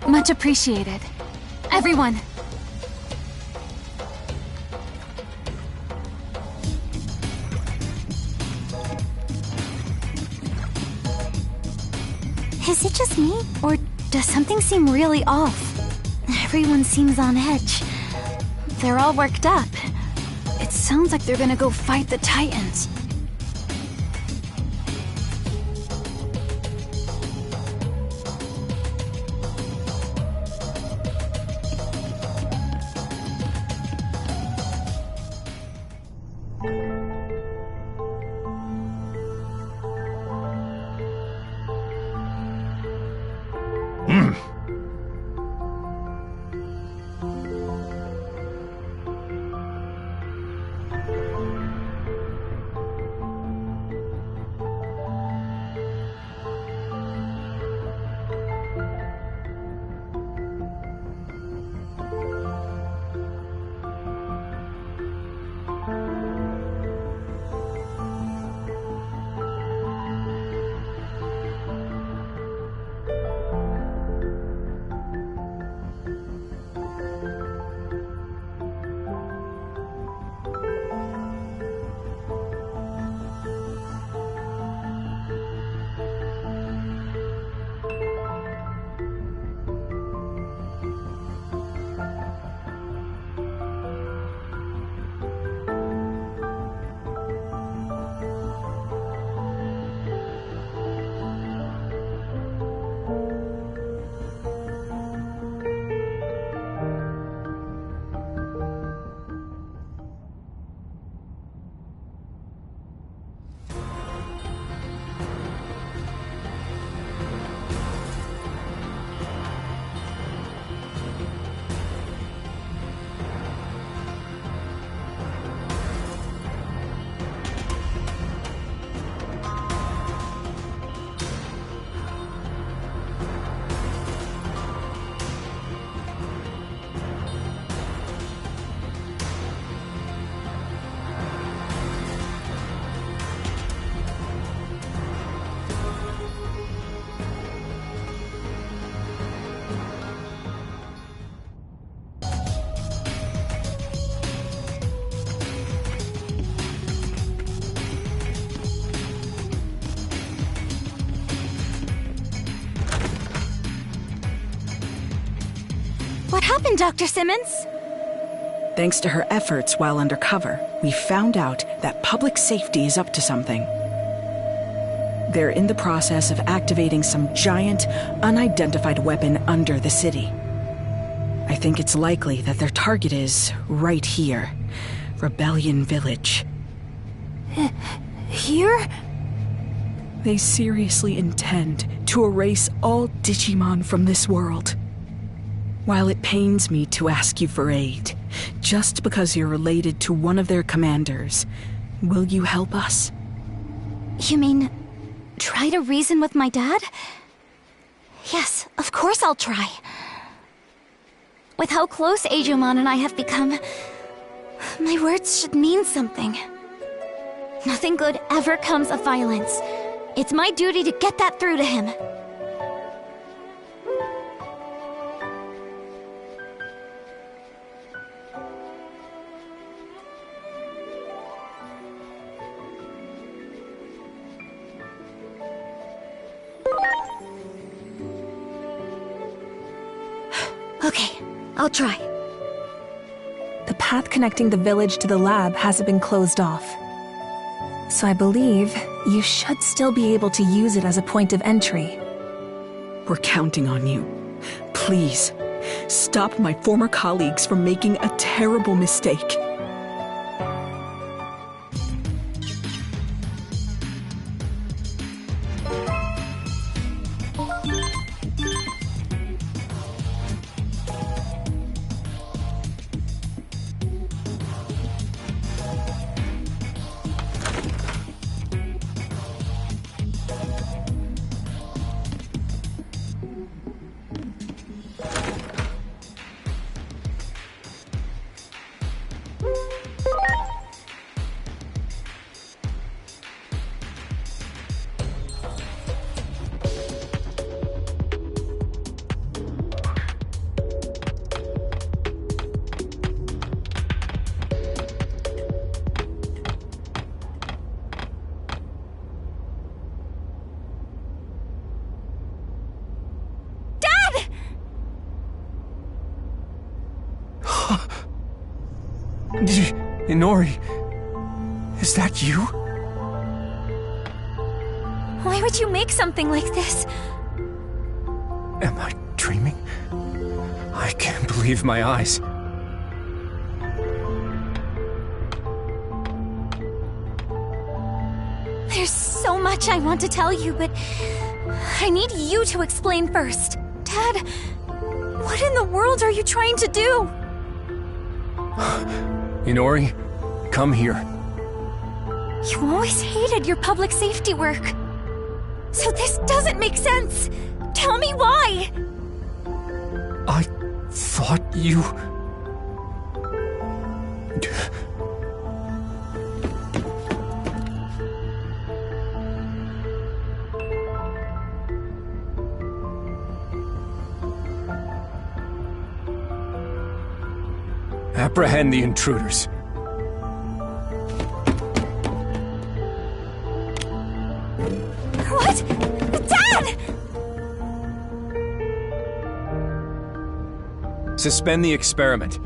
Much appreciated. Everyone! Is it just me, or does something seem really off? Everyone seems on edge. They're all worked up. It sounds like they're gonna go fight the Titans. What happened, Dr. Simmons? Thanks to her efforts while undercover, we found out that public safety is up to something. They're in the process of activating some giant, unidentified weapon under the city. I think it's likely that their target is right here, Rebellion Village. Here? They seriously intend to erase all Digimon from this world. While it pains me to ask you for aid, just because you're related to one of their commanders, will you help us? You mean, try to reason with my dad? Yes, of course I'll try. With how close Agumon and I have become, my words should mean something. Nothing good ever comes of violence. It's my duty to get that through to him. Okay, I'll try. The path connecting the village to the lab hasn't been closed off. So I believe you should still be able to use it as a point of entry. We're counting on you. Please, stop my former colleagues from making a terrible mistake. Inori, is that you? Why would you make something like this? Am I dreaming? I can't believe my eyes. There's so much I want to tell you, but I need you to explain first. Dad, what in the world are you trying to do? Inori, come here. You always hated your public safety work. So this doesn't make sense. Tell me why. I thought you... Apprehend the intruders. What? Dad! Suspend the experiment.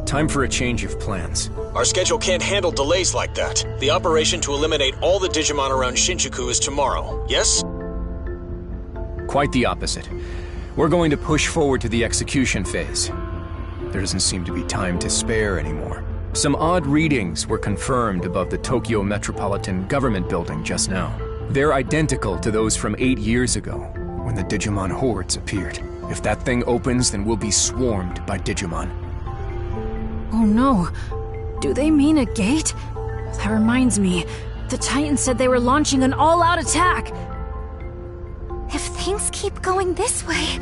Time for a change of plans. Our schedule can't handle delays like that. The operation to eliminate all the Digimon around Shinjuku is tomorrow, yes? Quite the opposite. We're going to push forward to the execution phase. There doesn't seem to be time to spare anymore. Some odd readings were confirmed above the Tokyo Metropolitan Government Building just now. They're identical to those from 8 years ago, when the Digimon hordes appeared. If that thing opens, then we'll be swarmed by Digimon. Oh no. Do they mean a gate? That reminds me. The Titans said they were launching an all-out attack. If things keep going this way...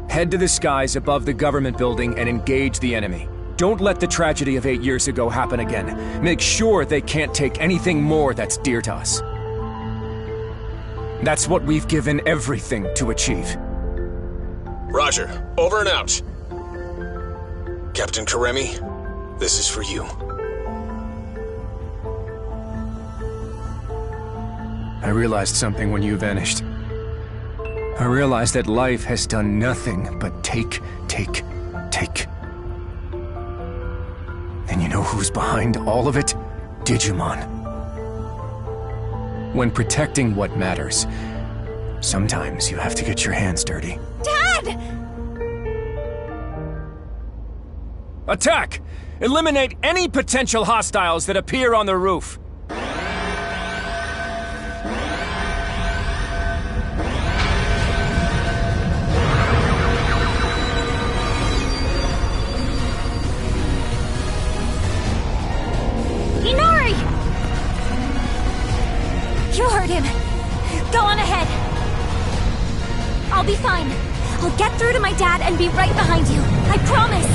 Head to the skies above the government building and engage the enemy. Don't let the tragedy of 8 years ago happen again. Make sure they can't take anything more that's dear to us. That's what we've given everything to achieve. Roger. Over and out. Captain Karemi, This is for you. I realized something when you vanished. I realized that life has done nothing but take. And you know who's behind all of it? Digimon. When protecting what matters, sometimes you have to get your hands dirty. Dad! Attack! Eliminate any potential hostiles that appear on the roof. Inori! You heard him. Go on ahead. I'll be fine. I'll get through to my dad and be right behind you. I promise.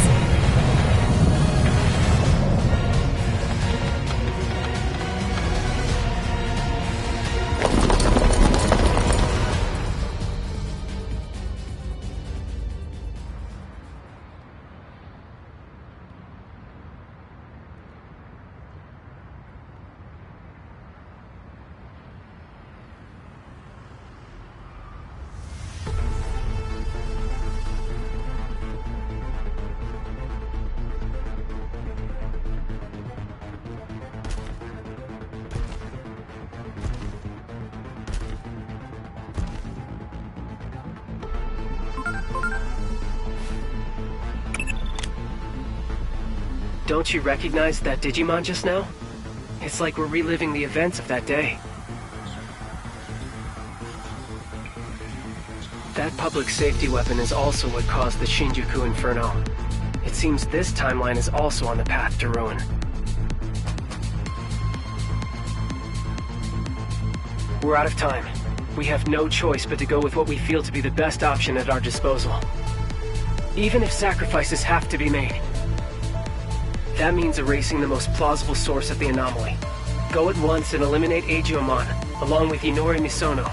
Don't you recognize that Digimon just now? It's like we're reliving the events of that day. That public safety weapon is also what caused the Shinjuku Inferno. It seems this timeline is also on the path to ruin. We're out of time. We have no choice but to go with what we feel to be the best option at our disposal. Even if sacrifices have to be made. That means erasing the most plausible source of the anomaly. Go at once and eliminate Agumon, along with Inori Misono.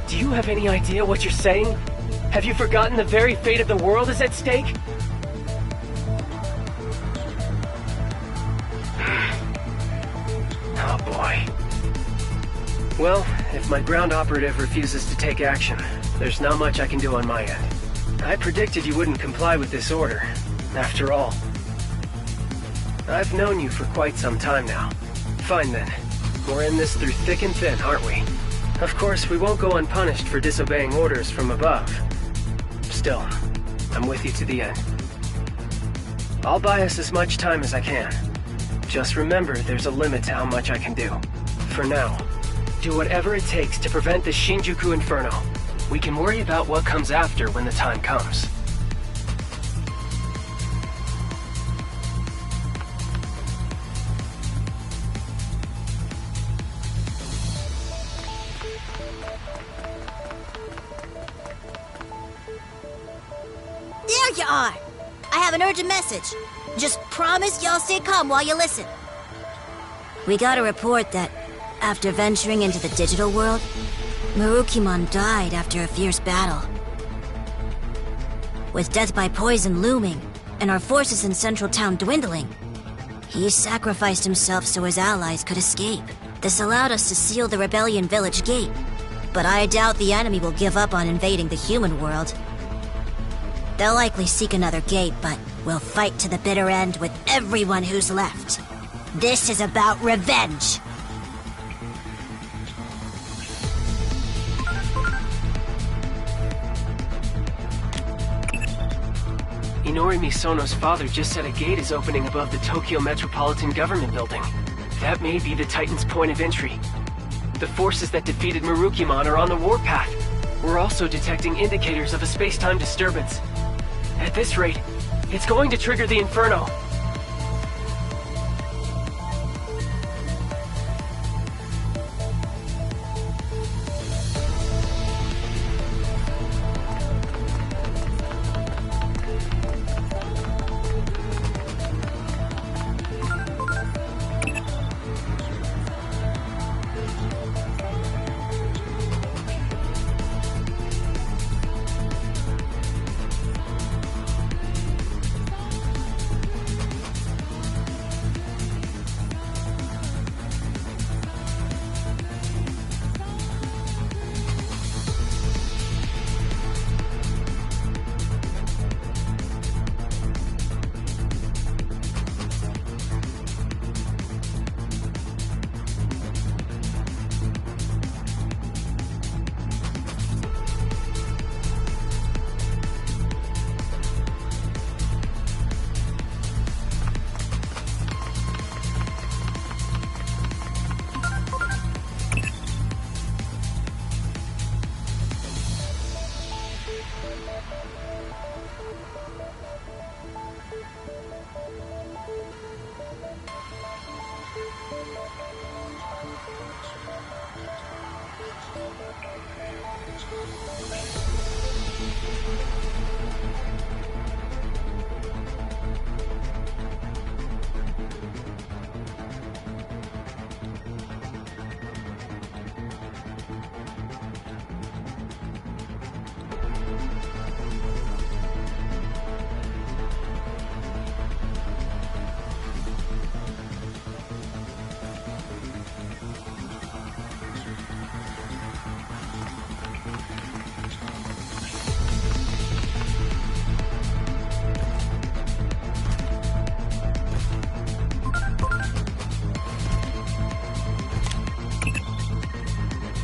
Do you have any idea what you're saying? Have you forgotten the very fate of the world is at stake? Oh boy. Well, if my ground operative refuses to take action, there's not much I can do on my end. I predicted you wouldn't comply with this order. After all, I've known you for quite some time now. Fine then. We're in this through thick and thin, aren't we? Of course, we won't go unpunished for disobeying orders from above. Still, I'm with you to the end. I'll buy us as much time as I can. Just remember, there's a limit to how much I can do. For now, do whatever it takes to prevent the Shinjuku Inferno. We can worry about what comes after when the time comes. There you are! I have an urgent message. Just promise y'all stay calm while you listen. We got a report that, after venturing into the digital world, Marukimon died after a fierce battle. With death by poison looming, and our forces in Central Town dwindling, he sacrificed himself so his allies could escape. This allowed us to seal the Rebellion Village gate, but I doubt the enemy will give up on invading the human world. They'll likely seek another gate, but we'll fight to the bitter end with everyone who's left. This is about revenge! Inori Misono's father just said a gate is opening above the Tokyo Metropolitan Government Building. That may be the Titan's point of entry. The forces that defeated Marukimon are on the warpath. We're also detecting indicators of a space-time disturbance. At this rate, it's going to trigger the Inferno.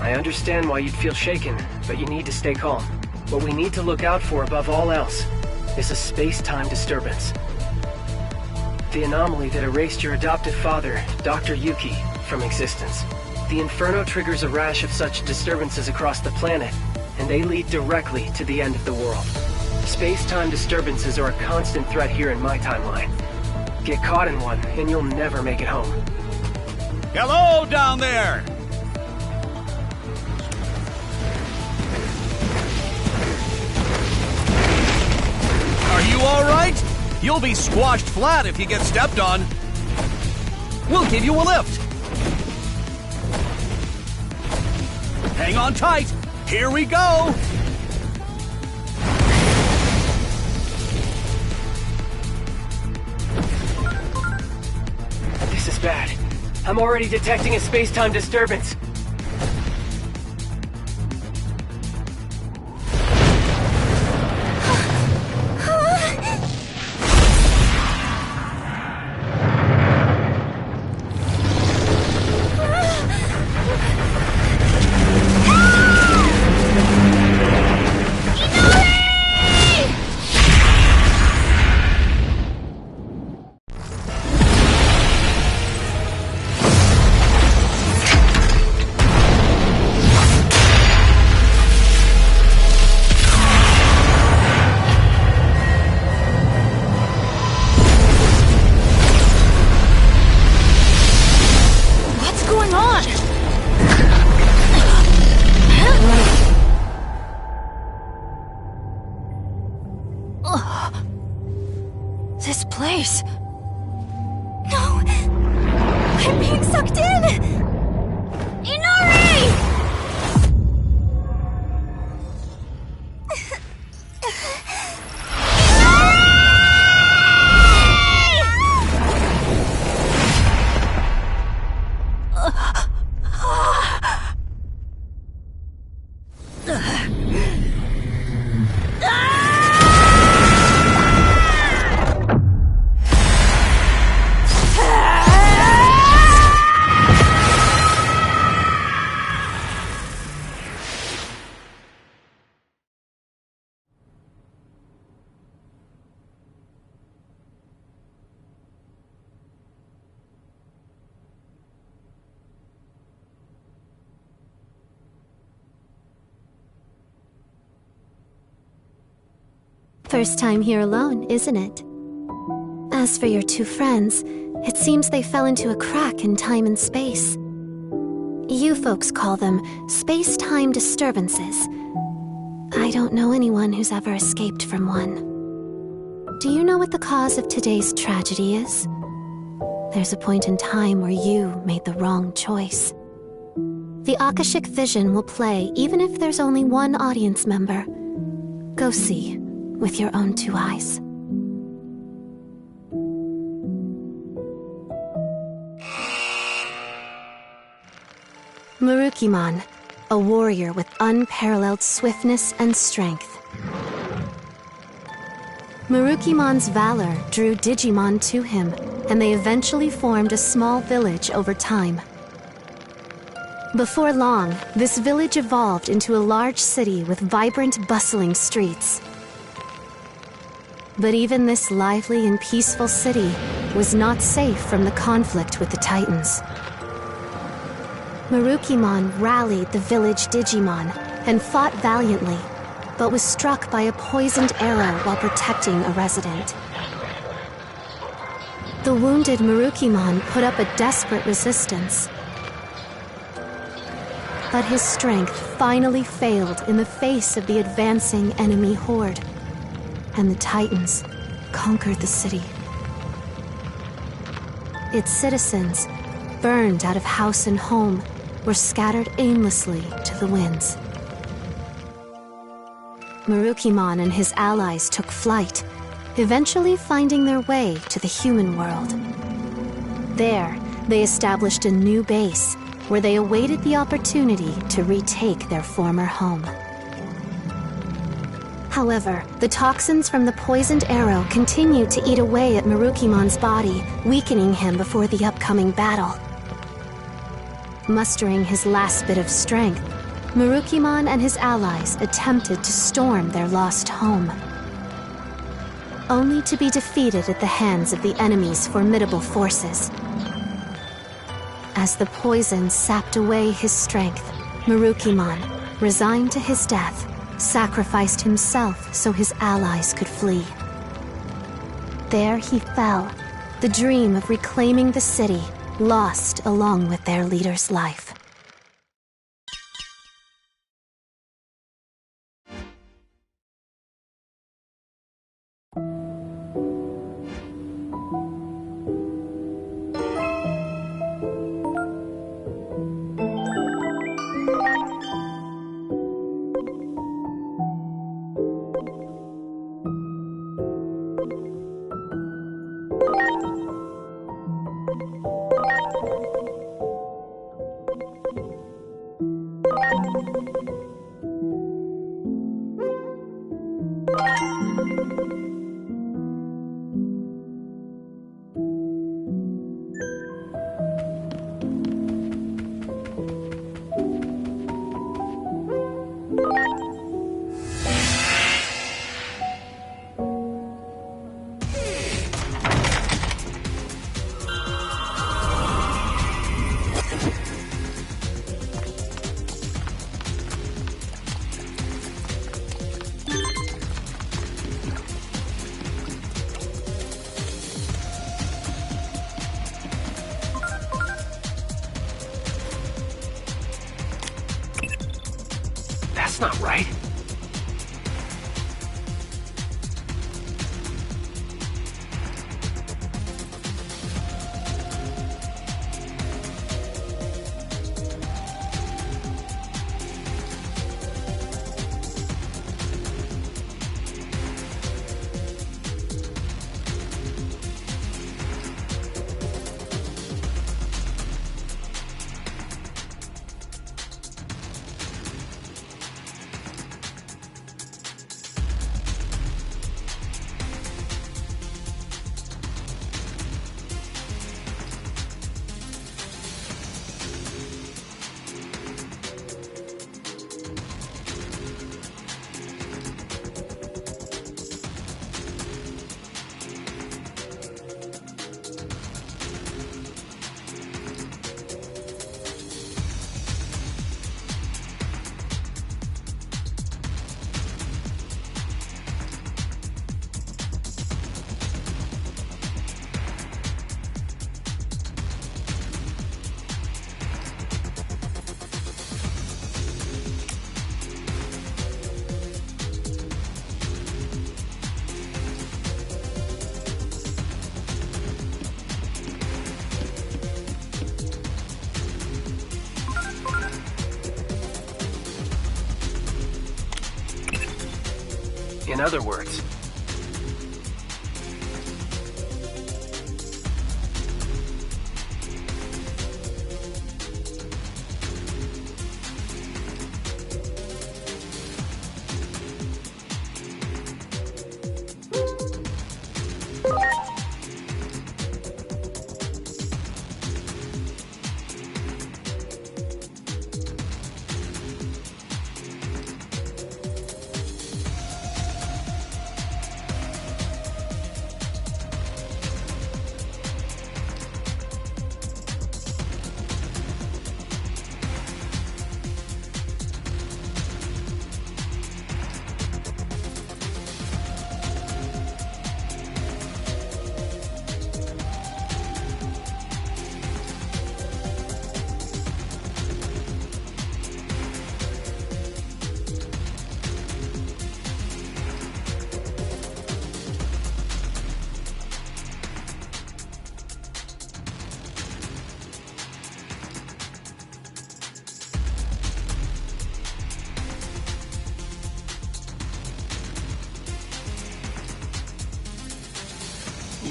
I understand why you'd feel shaken, but you need to stay calm. What we need to look out for above all else is a space-time disturbance. The anomaly that erased your adoptive father, Dr. Yuki, from existence. The Inferno triggers a rash of such disturbances across the planet, and they lead directly to the end of the world. Space-time disturbances are a constant threat here in my timeline. Get caught in one, and you'll never make it home. Hello down there! Are you all right? You'll be squashed flat if you get stepped on. We'll give you a lift. Hang on tight. Here we go. This is bad. I'm already detecting a space-time disturbance. This place... No! I'm being sucked in! Inari! First time here alone, isn't it? As for your two friends, it seems they fell into a crack in time and space. You folks call them space-time disturbances. I don't know anyone who's ever escaped from one. Do you know what the cause of today's tragedy is? There's a point in time where you made the wrong choice. The Akashic Vision will play even if there's only one audience member. Go see with your own two eyes. Marukimon, a warrior with unparalleled swiftness and strength. Marukimon's valor drew Digimon to him, and they eventually formed a small village over time. Before long, this village evolved into a large city with vibrant, bustling streets. But even this lively and peaceful city was not safe from the conflict with the Titans. Marukimon rallied the village Digimon and fought valiantly, but was struck by a poisoned arrow while protecting a resident. The wounded Marukimon put up a desperate resistance. But his strength finally failed in the face of the advancing enemy horde, and the Titans conquered the city. Its citizens, burned out of house and home, were scattered aimlessly to the winds. Marukimon and his allies took flight, eventually finding their way to the human world. There, they established a new base, where they awaited the opportunity to retake their former home. However, the toxins from the poisoned arrow continued to eat away at Marukimon's body, weakening him before the upcoming battle. Mustering his last bit of strength, Marukimon and his allies attempted to storm their lost home, only to be defeated at the hands of the enemy's formidable forces. As the poison sapped away his strength, Marukimon, resigned to his death, sacrificed himself so his allies could flee. There he fell, the dream of reclaiming the city lost along with their leader's life. That's not right. In other words,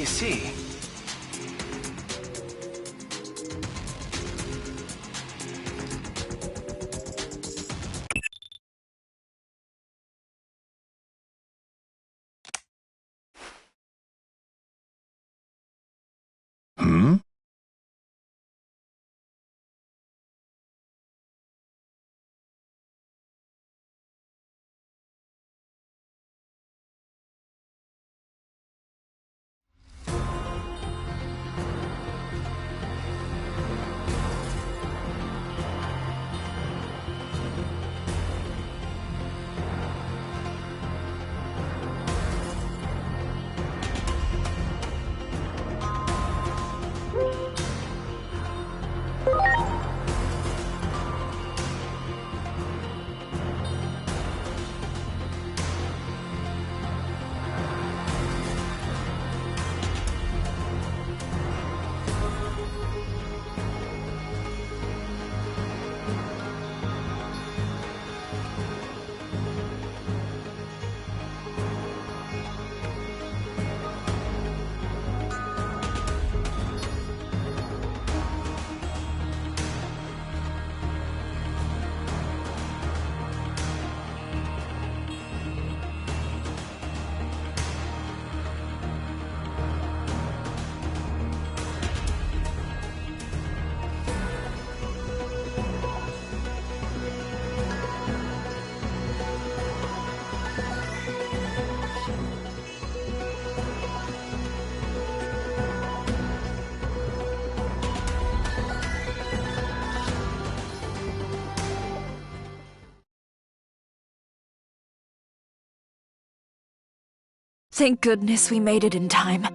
You see... Hmm? Thank goodness we made it in time.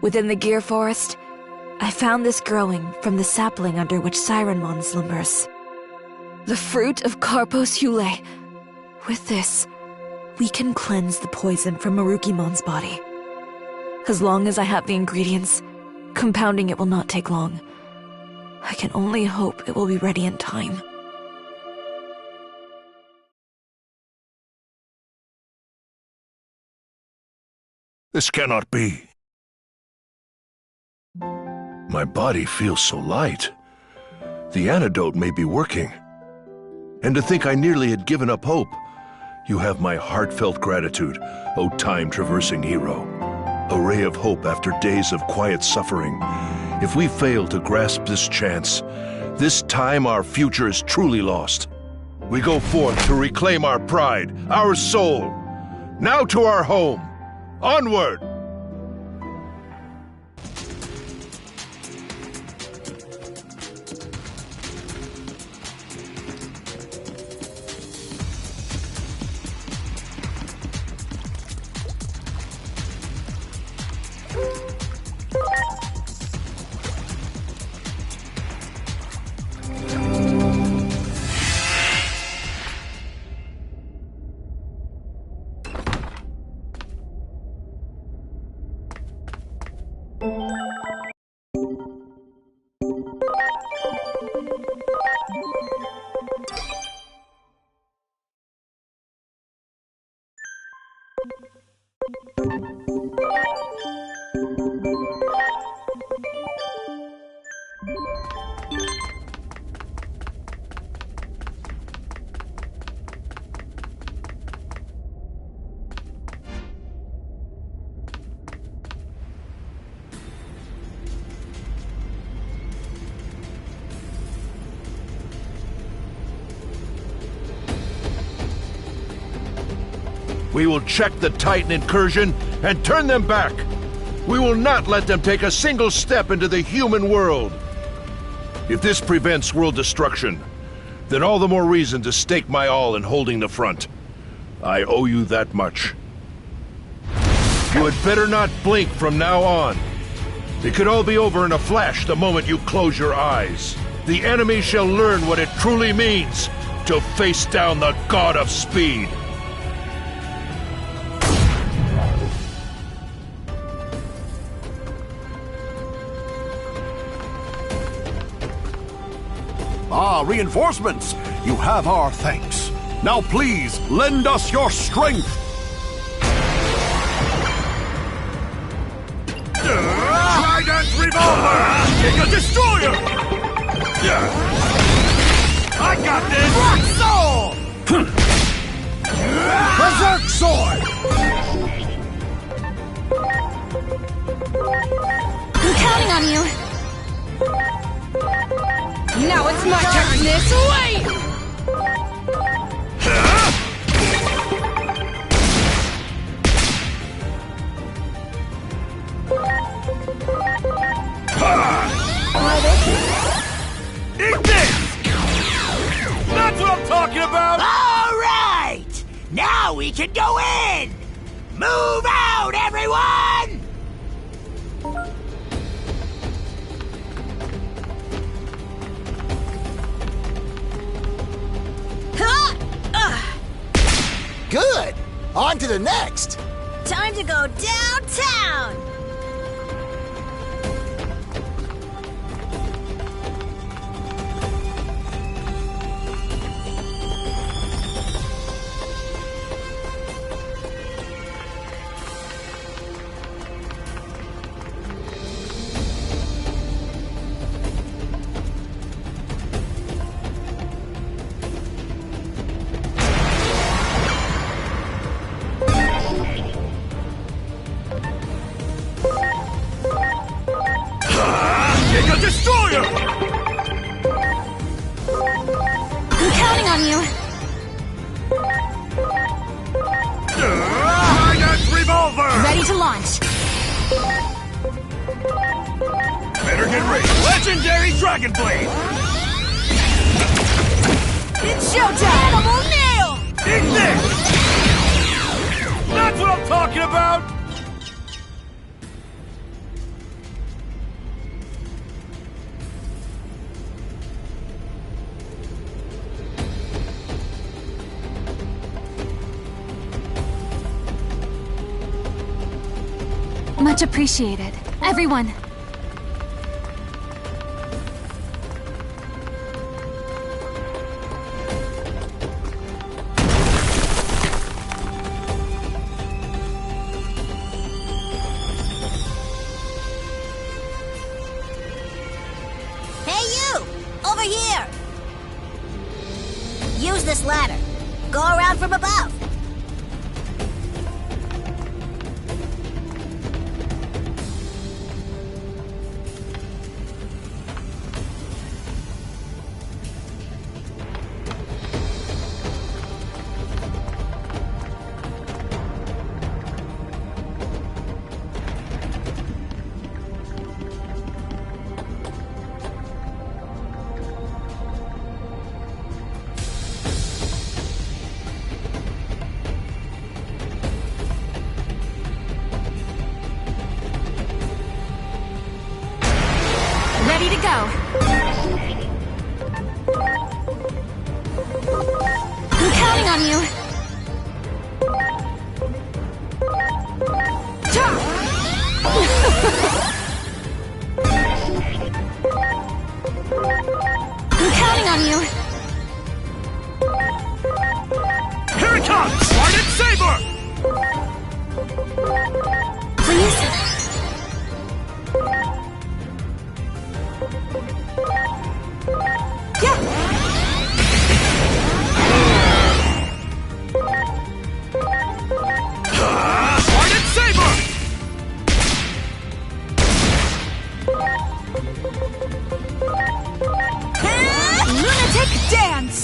Within the Gear Forest, I found this growing from the sapling under which Sirenmon slumbers. The fruit of Karpos Hule. With this, we can cleanse the poison from Marukimon's body. As long as I have the ingredients, compounding it will not take long. I can only hope it will be ready in time. This cannot be. My body feels so light. The antidote may be working. And to think I nearly had given up hope. You have my heartfelt gratitude, O time-traversing hero. A ray of hope after days of quiet suffering. If we fail to grasp this chance, this time our future is truly lost. We go forth to reclaim our pride, our soul. Now to our home. Onward! We will check the Titan incursion and turn them back. We will not let them take a single step into the human world. If this prevents world destruction, then all the more reason to stake my all in holding the front. I owe you that much. You had better not blink from now on. It could all be over in a flash the moment you close your eyes. The enemy shall learn what it truly means to face down the God of Speed. Ah, reinforcements! You have our thanks. Now please, lend us your strength! revolver! Giga Destroyer! I got this! Rock Soul! Berserk Sword! I'm counting on you. Now it's my turn this way! Eat this! That's what I'm talking about! All right! Now we can go in! Move out, everyone! Good! On to the next! Time to go downtown! Giga Destroyer! I'm counting on you. High-Dance Revolver! Ready to launch. Better get ready! Legendary Dragon Blade! It's showtime! Animal nail! Eat this! That's what I'm talking about! Much appreciated. Everyone. Hey you! Over here! Use this ladder. Go around from above. Ready to go. I'm counting on you. I'm counting on you. Here it comes! Sword Saber! Please? Sword Saber! Lunatic dance!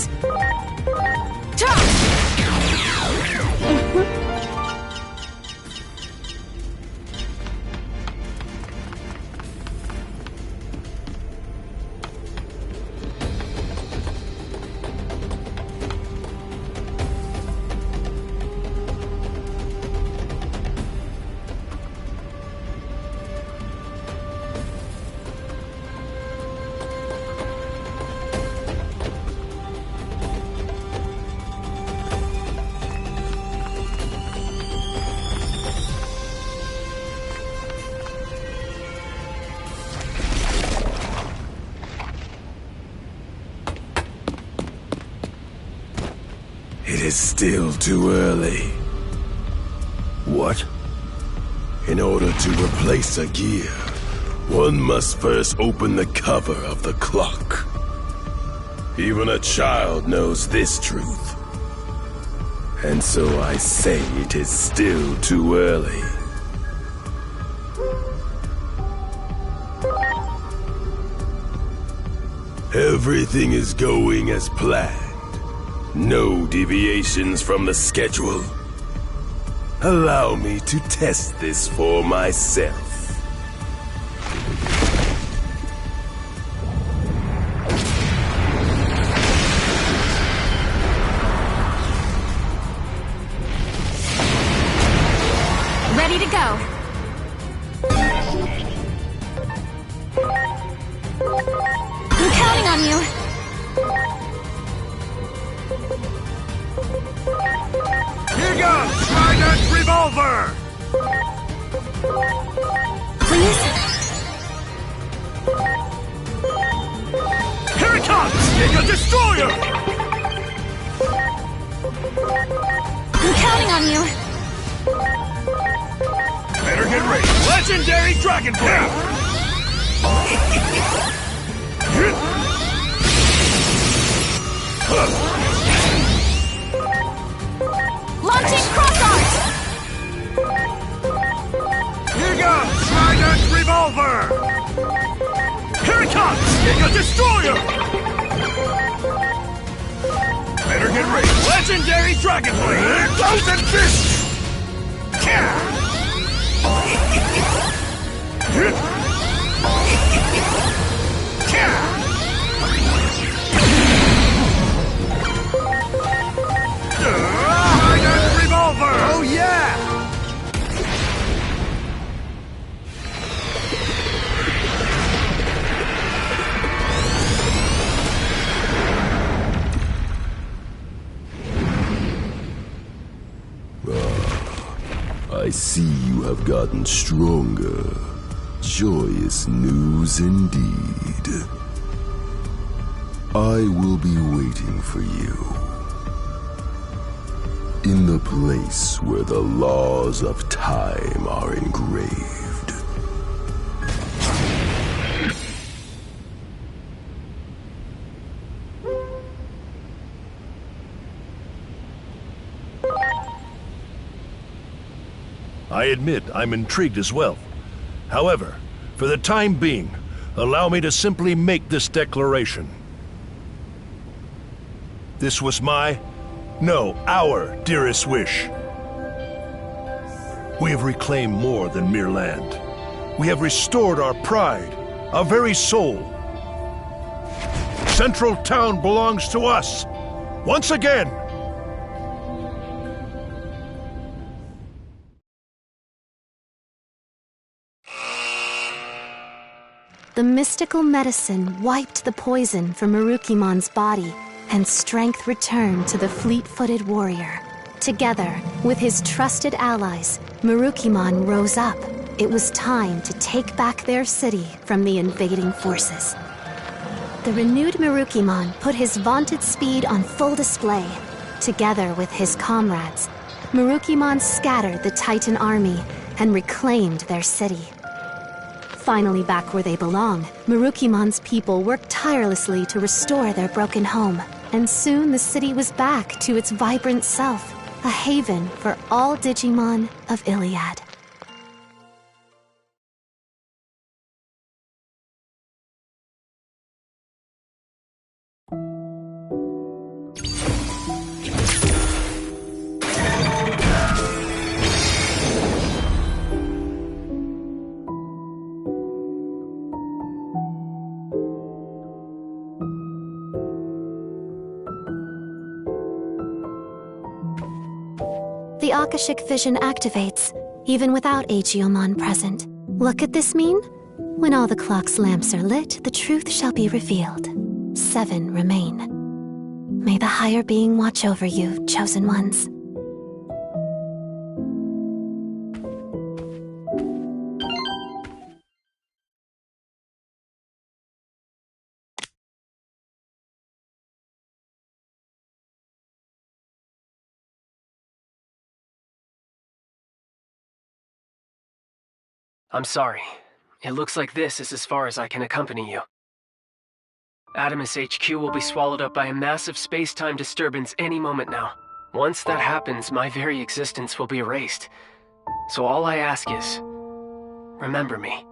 It is still too early. What? In order to replace a gear, One must first open the cover of the clock. Even a child knows this truth. And so I say it is still too early. Everything is going as planned. No deviations from the schedule. Allow me to test this for myself. Ready to go. I'm counting on you. Here goes! Trident Revolver! Please? Here it comes! Giga Destroyer! I'm counting on you. Better get ready! Legendary Dragon Blade! Launching cross art! Here goes! Trident Revolver! Here it comes! Giga Destroyer! Better get ready! Legendary Dragon Blade! Thousand Fists! Trident Revolver! Oh yeah! I see you have gotten stronger. Joyous news indeed. I will be waiting for you. In the place where the laws of time are engraved. I admit I'm intrigued as well. However, for the time being, allow me to simply make this declaration. This was our dearest wish. We have reclaimed more than mere land. We have restored our pride, our very soul. Central Town belongs to us, once again. The mystical medicine wiped the poison from Marukimon's body, and strength returned to the fleet-footed warrior. Together, with his trusted allies, Marukimon rose up. It was time to take back their city from the invading forces. The renewed Marukimon put his vaunted speed on full display. Together with his comrades, Marukimon scattered the Titan army and reclaimed their city. Finally back where they belong, Marukimon's people worked tirelessly to restore their broken home. And soon the city was back to its vibrant self, a haven for all Digimon of Iliad. The Akashic vision activates, even without Aegiomon present. What could this mean? When all the clock's lamps are lit, the truth shall be revealed. 7 remain. May the higher being watch over you, chosen ones. I'm sorry. It looks like this is as far as I can accompany you. Adamus HQ will be swallowed up by a massive space-time disturbance any moment now. Once that happens, my very existence will be erased. So all I ask is, remember me.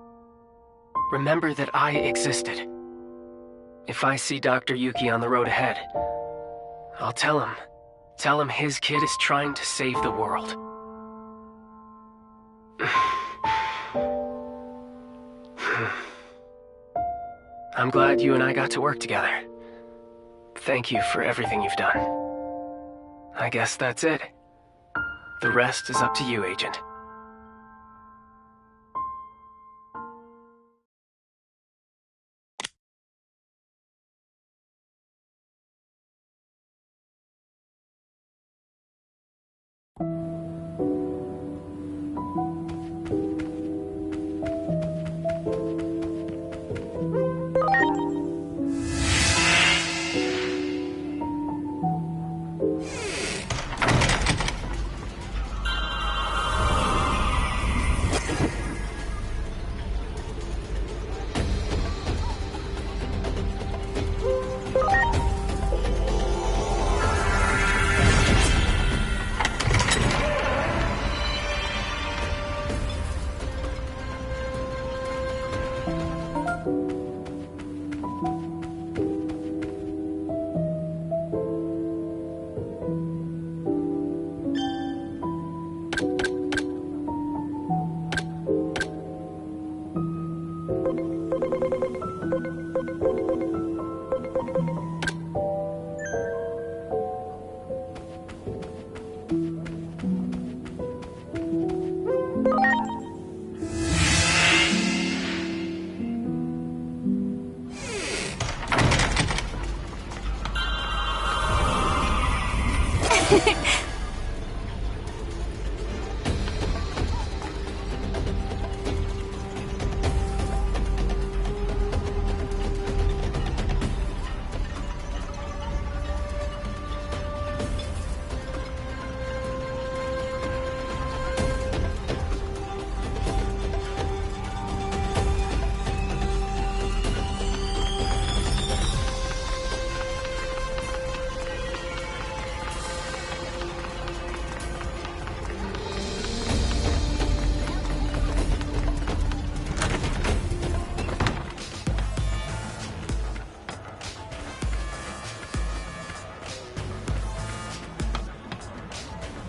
Remember that I existed. If I see Dr. Yuki on the road ahead, I'll tell him. Tell him his kid is trying to save the world. I'm glad you and I got to work together. Thank you for everything you've done. I guess that's it. The rest is up to you, Agent.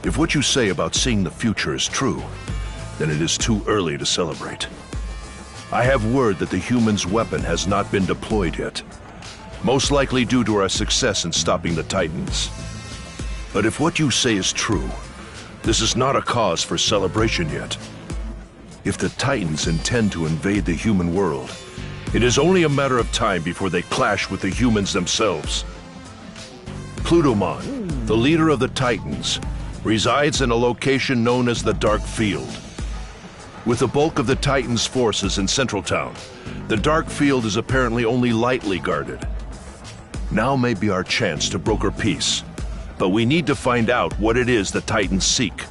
If what you say about seeing the future is true, then it is too early to celebrate. I have word that the humans' weapon has not been deployed yet, most likely due to our success in stopping the Titans. But if what you say is true, this is not a cause for celebration yet. If the Titans intend to invade the human world, it is only a matter of time before they clash with the humans themselves. Plutomon, the leader of the Titans, resides in a location known as the Dark Field. With the bulk of the Titans' forces in Central Town, the Dark Field is apparently only lightly guarded. Now may be our chance to broker peace, but we need to find out what it is the Titans seek.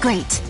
Great.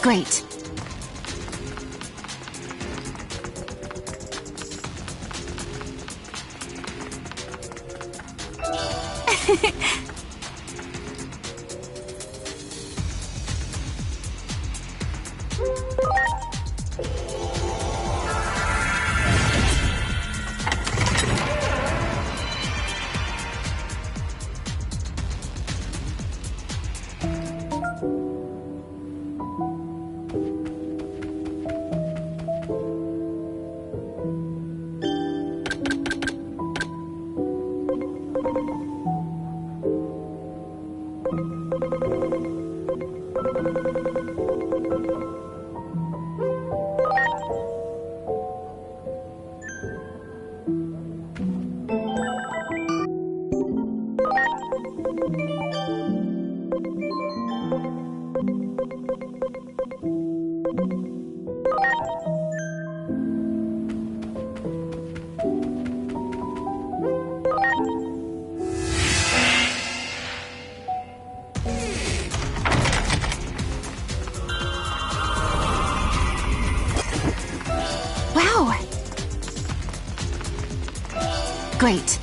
Great. Wow! Great.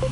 We've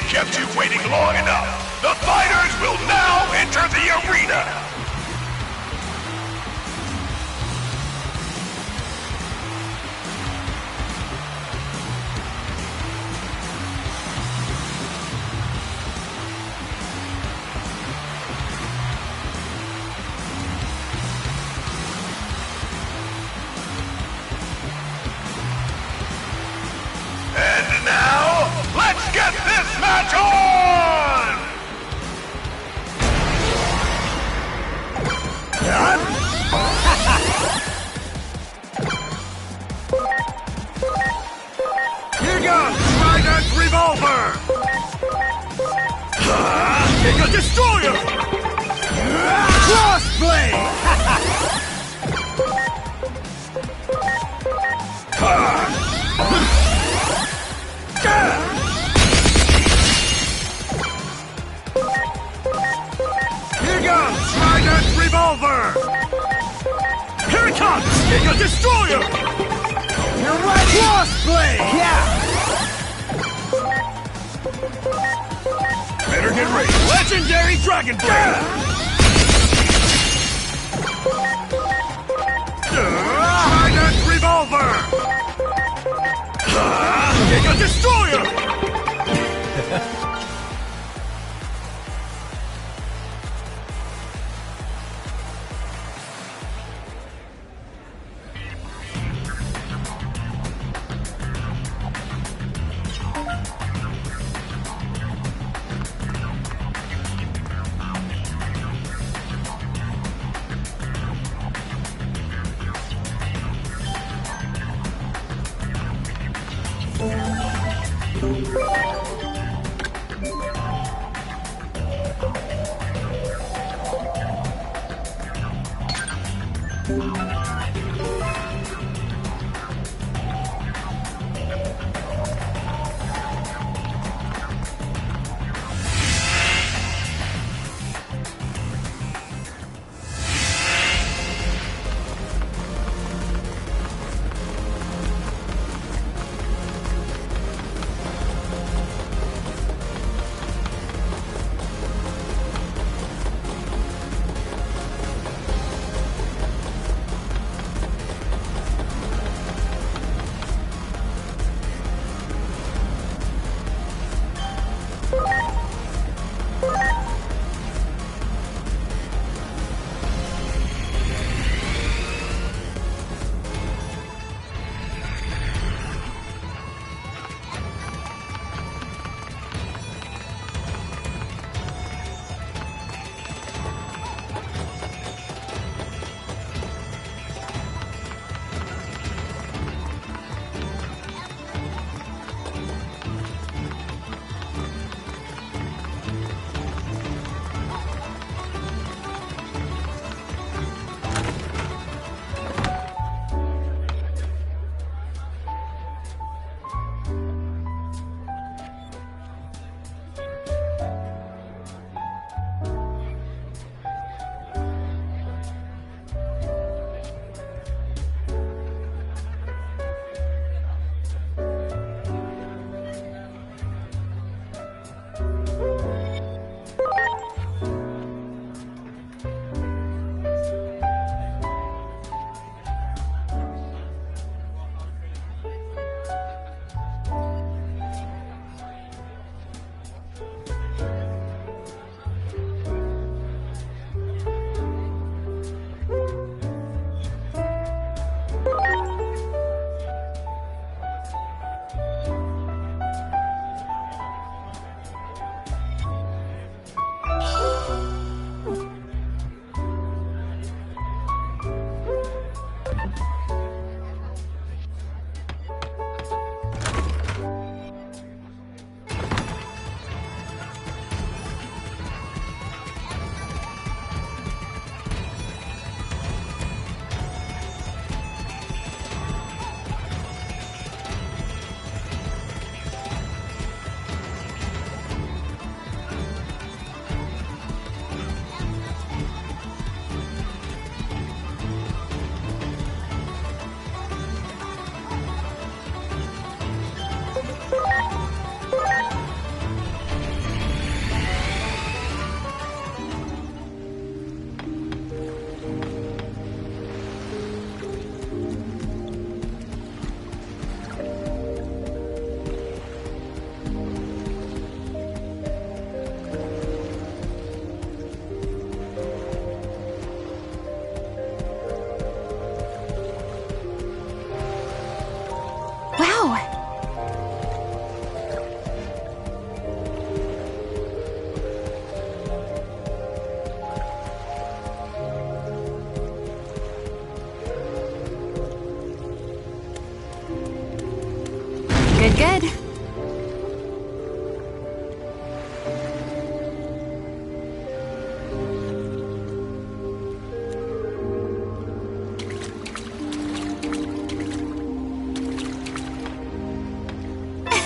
kept you waiting long enough. The fighters will now enter the arena. And now, let's get this match on! Here goes Trident Revolver! Take a Destroyer! Crossblade! Here goes Trident Revolver! Here it comes! Take a Destroyer! You're ready! Crossblade! Yeah! Better get ready! Legendary Dragon Blade! Trident Revolver! Take a Destroyer!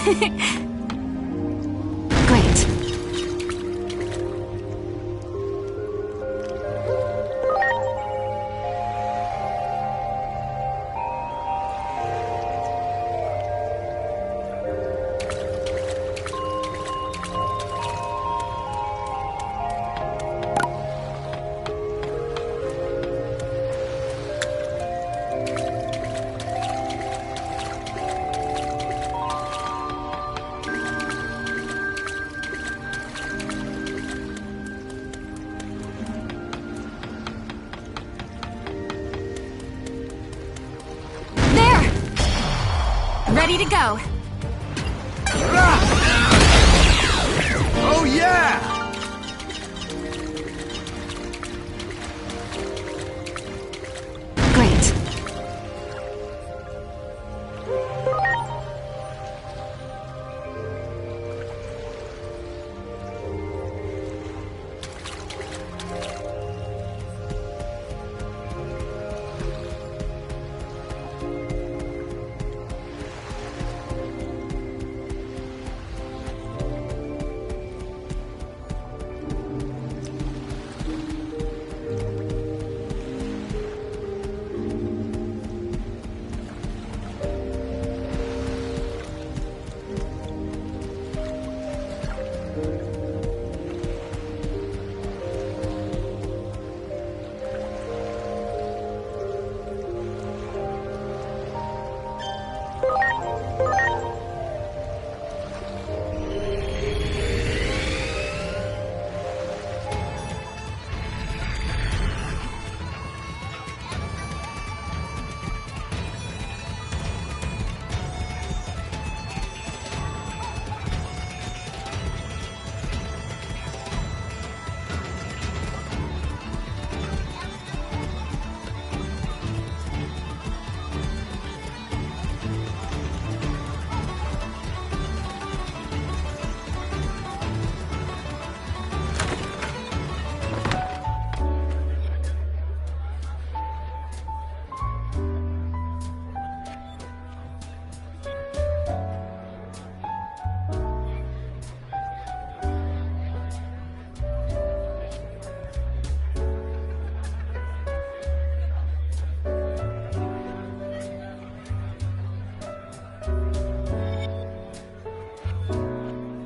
Great. Ready to go. Oh yeah! Great.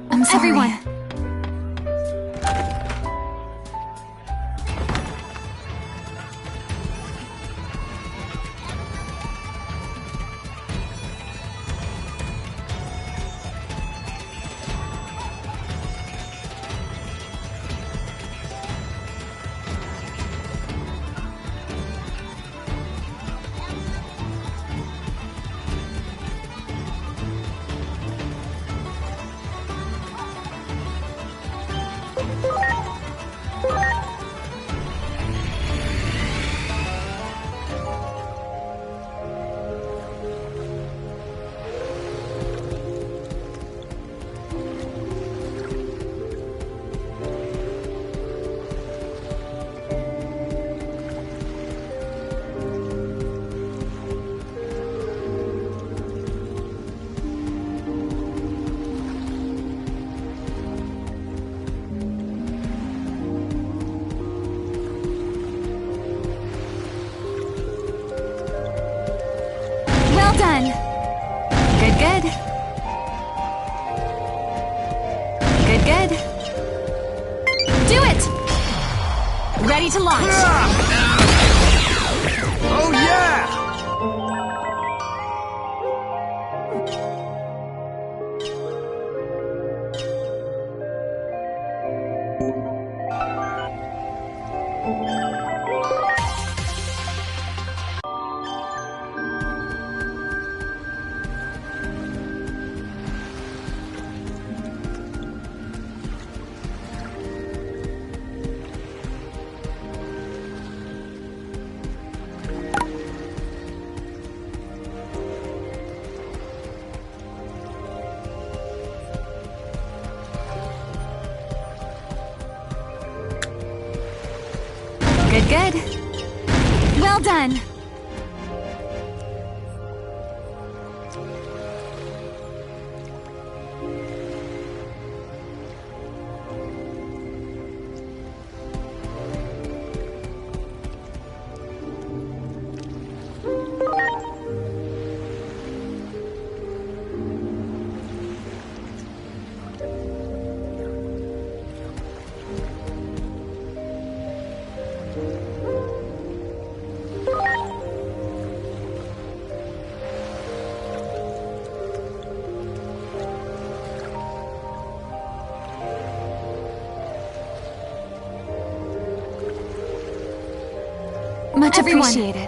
I'm sorry. Everyone. Done. Good, good. Good, good. Do it! Ready to launch. Oh yeah! Good, good. Well done. Much Everyone. appreciated.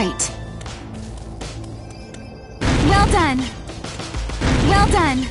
Great. Well done. Well done.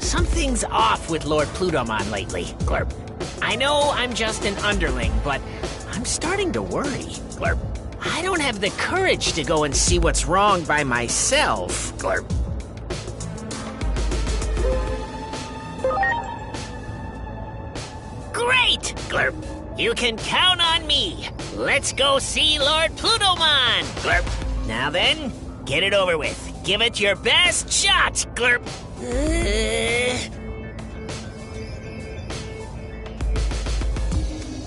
Something's off with Lord Plutomon lately, Glurp. I know I'm just an underling, but I'm starting to worry, Glurp. I don't have the courage to go and see what's wrong by myself, Glurp. Great, Glurp. You can count on me. Let's go see Lord Plutomon, Glurp. Now then, get it over with. Give it your best shot, Glurp.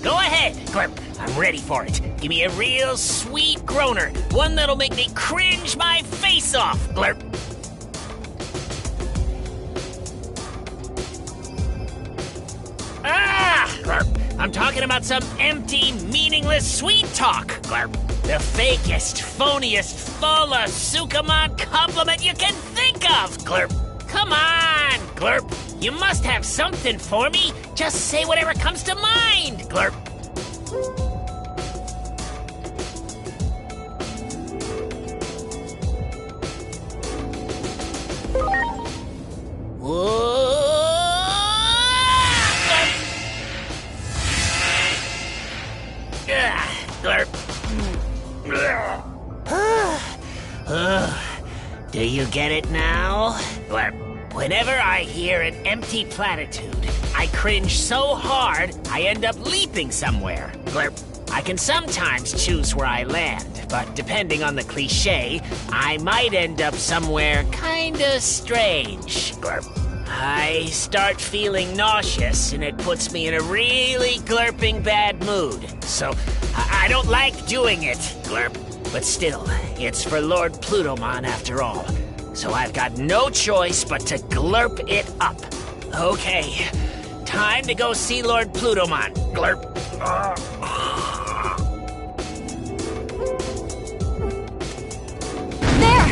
Go ahead, Glurp. I'm ready for it. Give me a real sweet groaner. One that'll make me cringe my face off, Glurp. Glurp. I'm talking about some empty, meaningless sweet talk, Glurp. The fakest, phoniest, full of Sukamon compliment you can think of, Glurp. Come on, Glurp. You must have something for me. Just say whatever comes to mind, Glurp. Do you get it now? Glurp. Whenever I hear an empty platitude, I cringe so hard I end up leaping somewhere. Glurp. I can sometimes choose where I land, but depending on the cliche, I might end up somewhere kinda strange. Glurp. I start feeling nauseous, and it puts me in a really glurping bad mood. So, I don't like doing it, Glurp. But still, it's for Lord Plutomon after all. So I've got no choice but to glurp it up. Okay, time to go see Lord Plutomon. Glurp. There!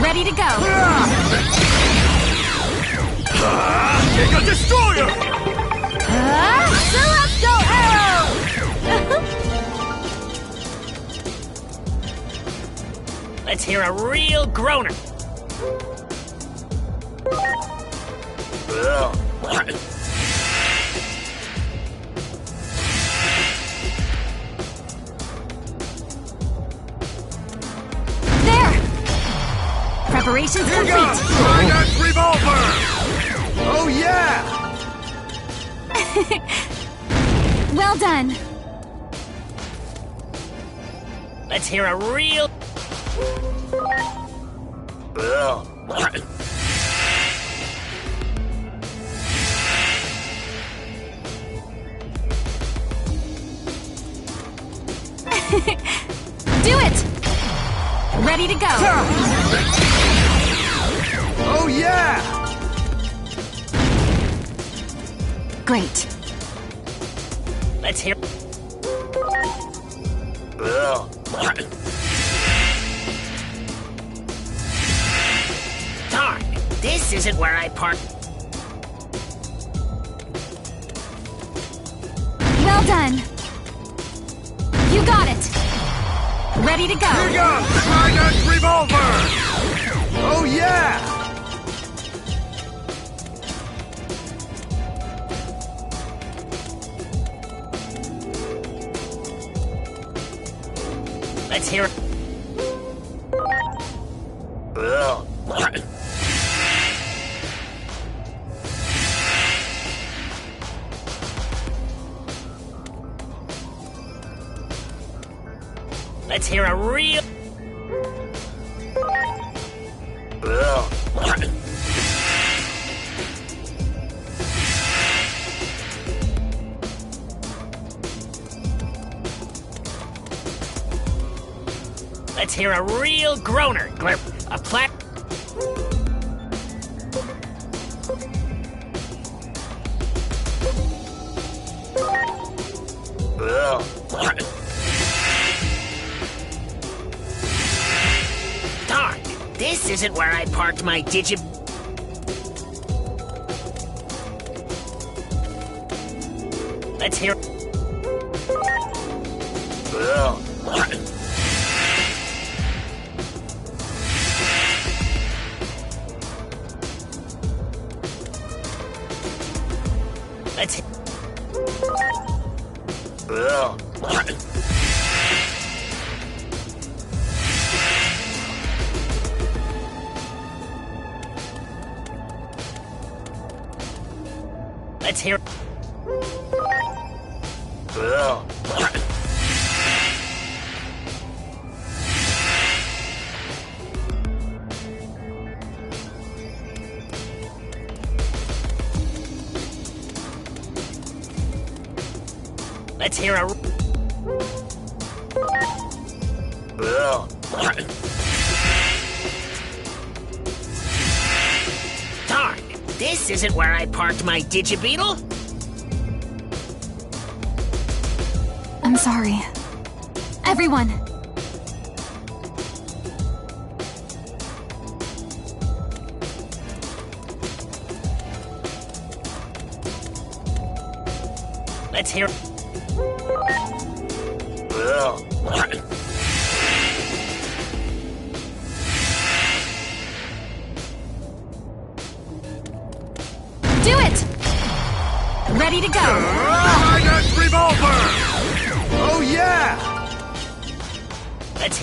Ready to go. Mega Destroyer! Celestial Arrow! Let's hear a real groaner. There! Preparations complete. Trident Revolver! Oh yeah! Well done. Let's hear a real... Do it! Ready to go. Oh yeah! Great. Let's hear... Darn, this isn't where I parked. Well done. You got it. Ready to go. Here goes Trident Revolver! Oh yeah! Let's hear... Let's hear a real... Let's hear a real groaner. Glurp. A plat... Darn, this isn't where I parked my Digi... Let's hear... Let's... Let's hear... Let's hear a... Darn, this isn't where I parked my Digibeetle? I'm sorry. Everyone! Let's hear... Do it! Ready to go! Trident Revolver! Oh yeah! Let's...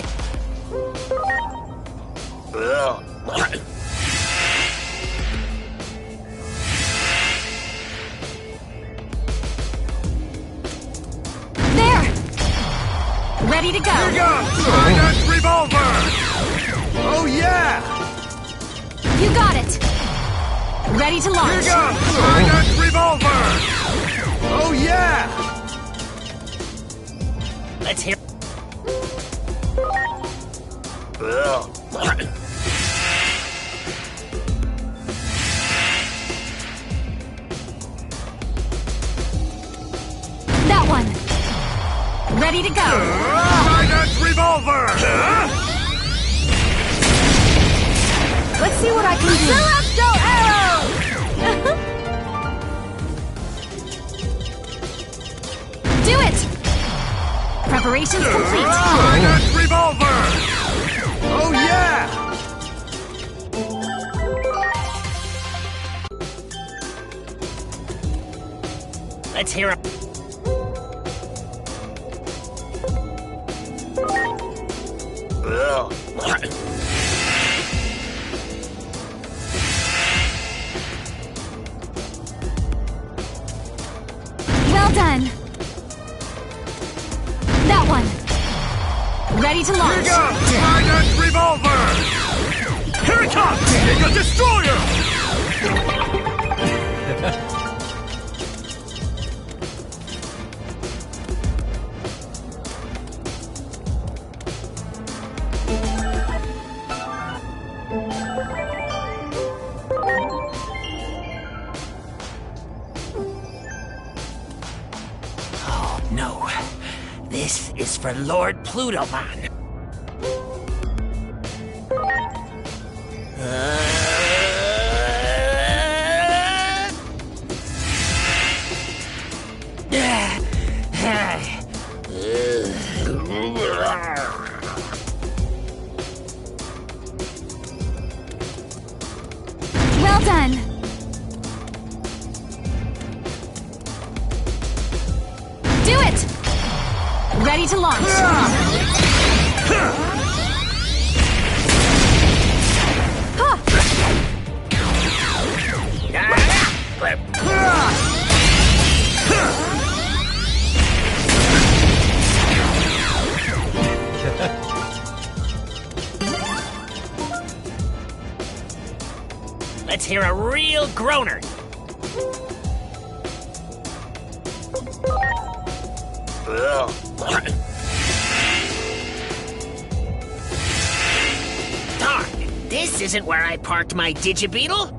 There! Ready to go! Here goes! Trident Revolver! Oh yeah! You got it! Ready to launch! Here goes! Trident Revolver! Oh yeah! Let's hear... That one! Ready to go! Trident Revolver! Let's see what I can do! Celestial arrow! Do it! Preparations complete! Trident Revolver! Oh yeah! Let's hear a... Well done! That one! Ready to Here launch! goes! Trident Revolver! Here it comes! Mega Destroyer! Oh, no. This is for Lord Plutomon. Well done! Do it! Ready to launch! Let's hear a real groaner. Darn, this isn't where I parked my Digibeetle.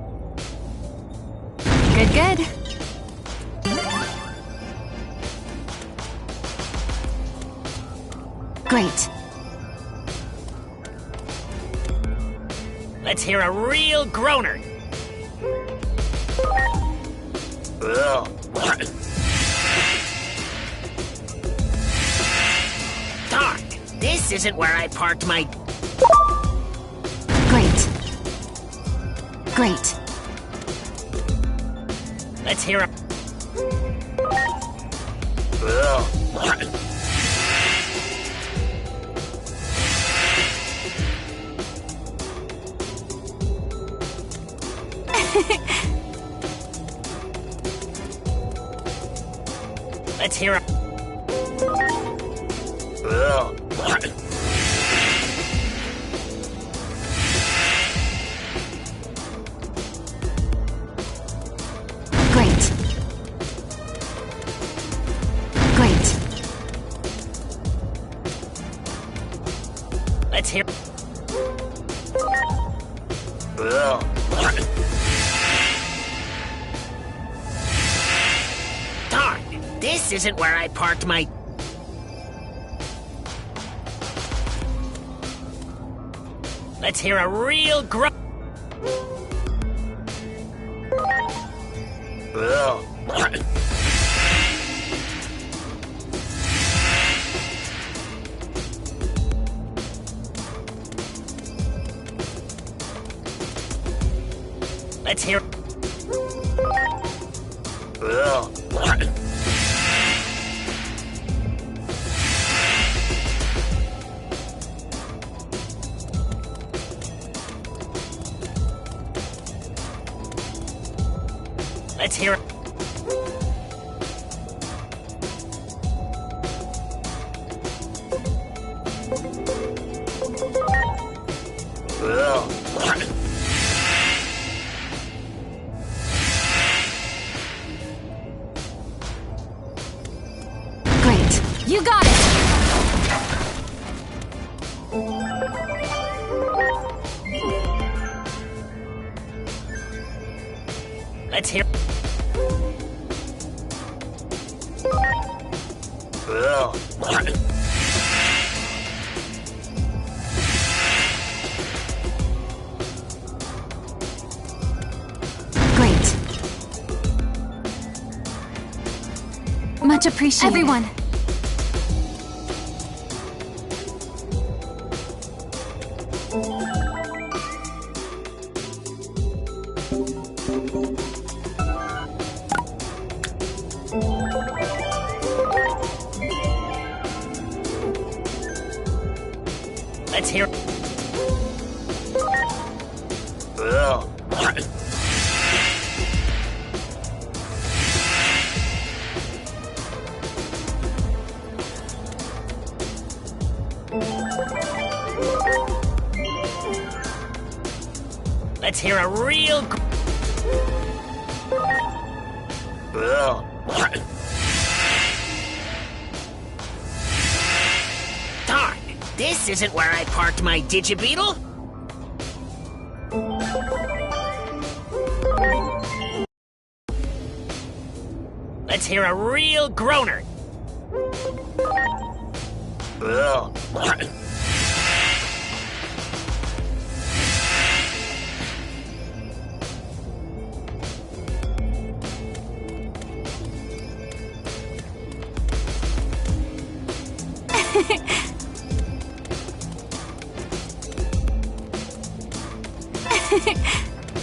Good, good. Great. Let's hear a real groaner. Darn, this isn't where I parked my... Great. Great. Let's hear a... Let's hear a... Great. Great. Let's hear... Darn, this isn't where I parked my... Let's hear a real gro... Let's hear... Let's hear... Great. You got it! Let's hear... Great. Much appreciated. Everyone. Let's hear... Let's hear a real... Darn, this isn't where I parked my Digibeetle. Let's hear a real groaner.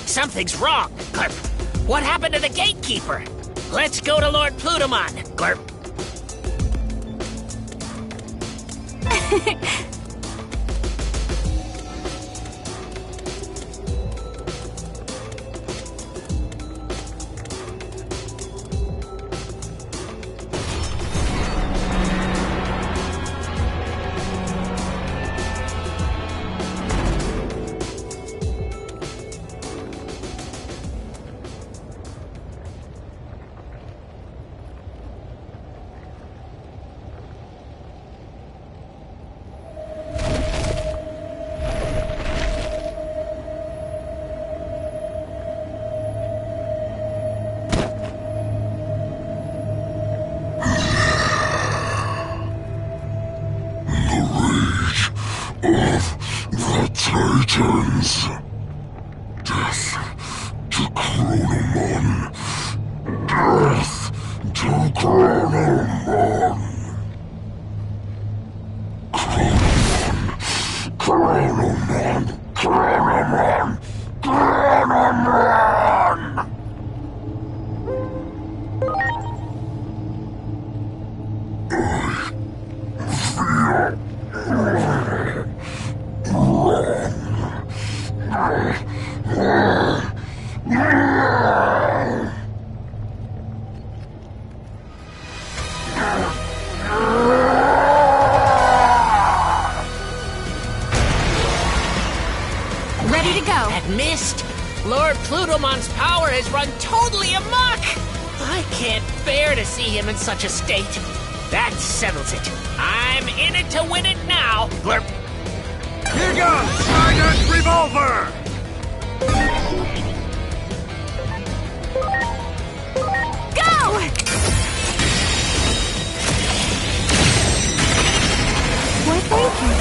Something's wrong, Glurp. What happened to the gatekeeper? Let's go to Lord Plutomon, Glurp. The Titans. Death to Chronomon. Death to Chronomon. Chronomon. Chronomon. Chronomon. Ready to go. That mist! Lord Plutomon's power has run totally amok! I can't bear to see him in such a state. That settles it. I'm in it to win it now. Blurp. Here goes! Trident Revolver! Go! We're thinking.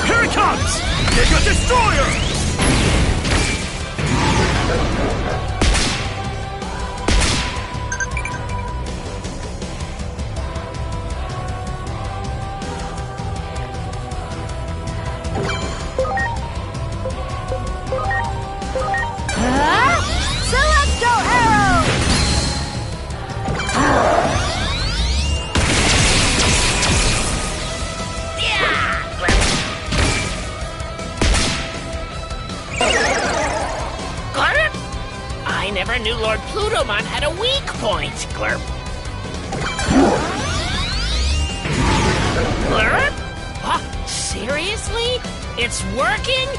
Here it comes! Giga Destroyer! Celestial Arrow! Glurp! I never knew Lord Plutomon had a weak point. Glurp. Glurp? Huh? Seriously? It's working?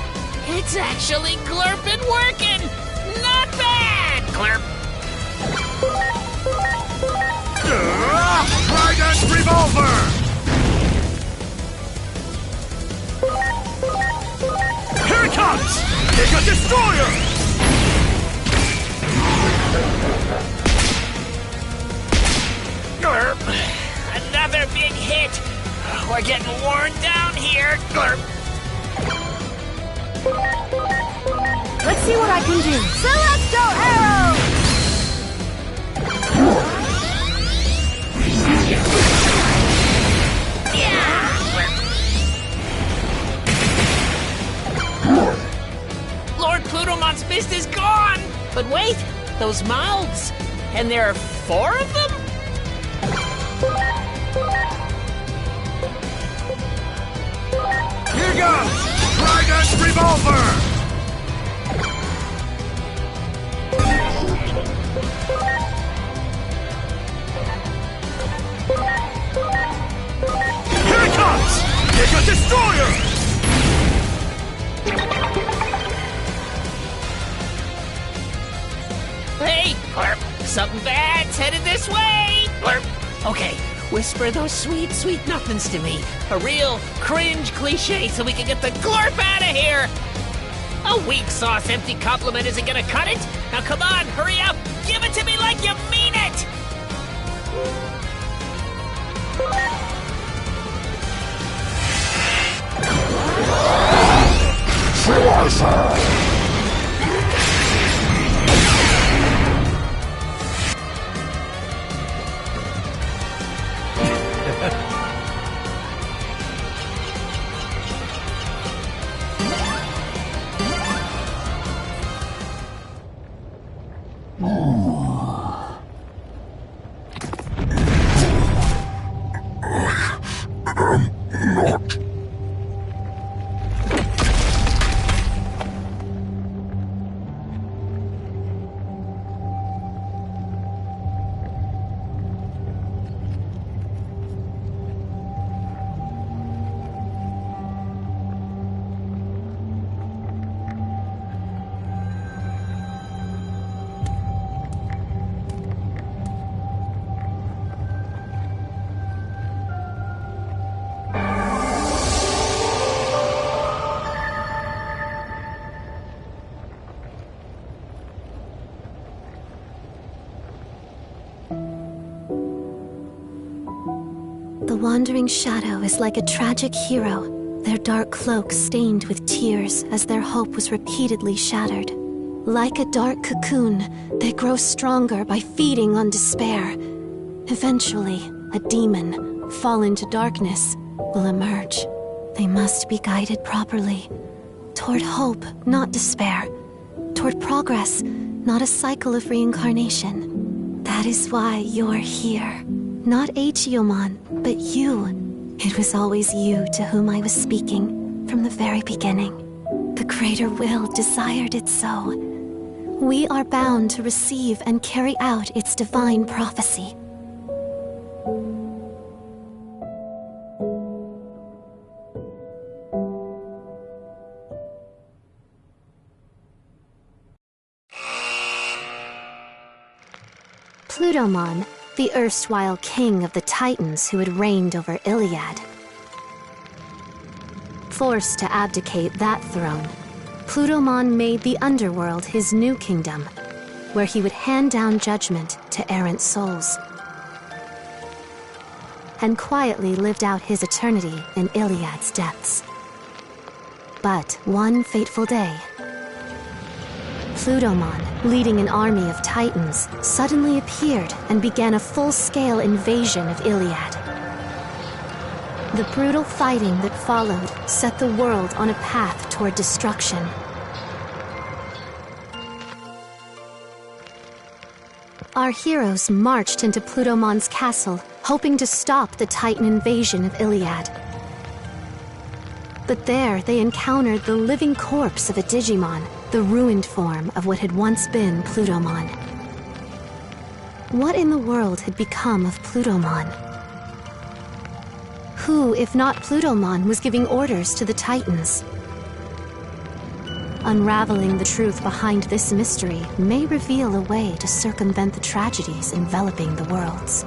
It's actually glurpin' working! Not bad! Glurp. Trident Revolver! Here it comes! Giga Destroyer! Glurp. Another big hit. We're getting worn down here. Glurp. Let's see what I can do. Celestial Arrow! Lord Plutomon's fist is gone! But wait, those mouths! And there are 4 of them? Here goes! Trident Revolver! Here it comes! Giga Destroyer! Hey, Glurp, something bad's headed this way! Glurp. Okay, whisper those sweet, sweet nothings to me. A real cringe cliche so we can get the Glurp out of here! A weak sauce empty compliment isn't gonna cut it! Now come on, hurry up! Give it to me like you mean it! wandering shadow is like a tragic hero, their dark cloak stained with tears as their hope was repeatedly shattered. Like a dark cocoon, they grow stronger by feeding on despair. Eventually, a demon, fallen to darkness, will emerge. They must be guided properly. Toward hope, not despair. Toward progress, not a cycle of reincarnation. That is why you're here. Not Digimon, but you. It was always you to whom I was speaking, from the very beginning. The greater will desired it so. We are bound to receive and carry out its divine prophecy. Plutomon, the erstwhile king of the Titans who had reigned over Iliad. Forced to abdicate that throne, Plutomon made the underworld his new kingdom, where he would hand down judgment to errant souls, and quietly lived out his eternity in Iliad's depths. But one fateful day, Plutomon, leading an army of Titans, suddenly appeared and began a full-scale invasion of Iliad. The brutal fighting that followed set the world on a path toward destruction. Our heroes marched into Plutomon's castle, hoping to stop the Titan invasion of Iliad. But there they encountered the living corpse of a Digimon, the ruined form of what had once been Plutomon. What in the world had become of Plutomon? Who, if not Plutomon, was giving orders to the Titans? Unraveling the truth behind this mystery may reveal a way to circumvent the tragedies enveloping the worlds.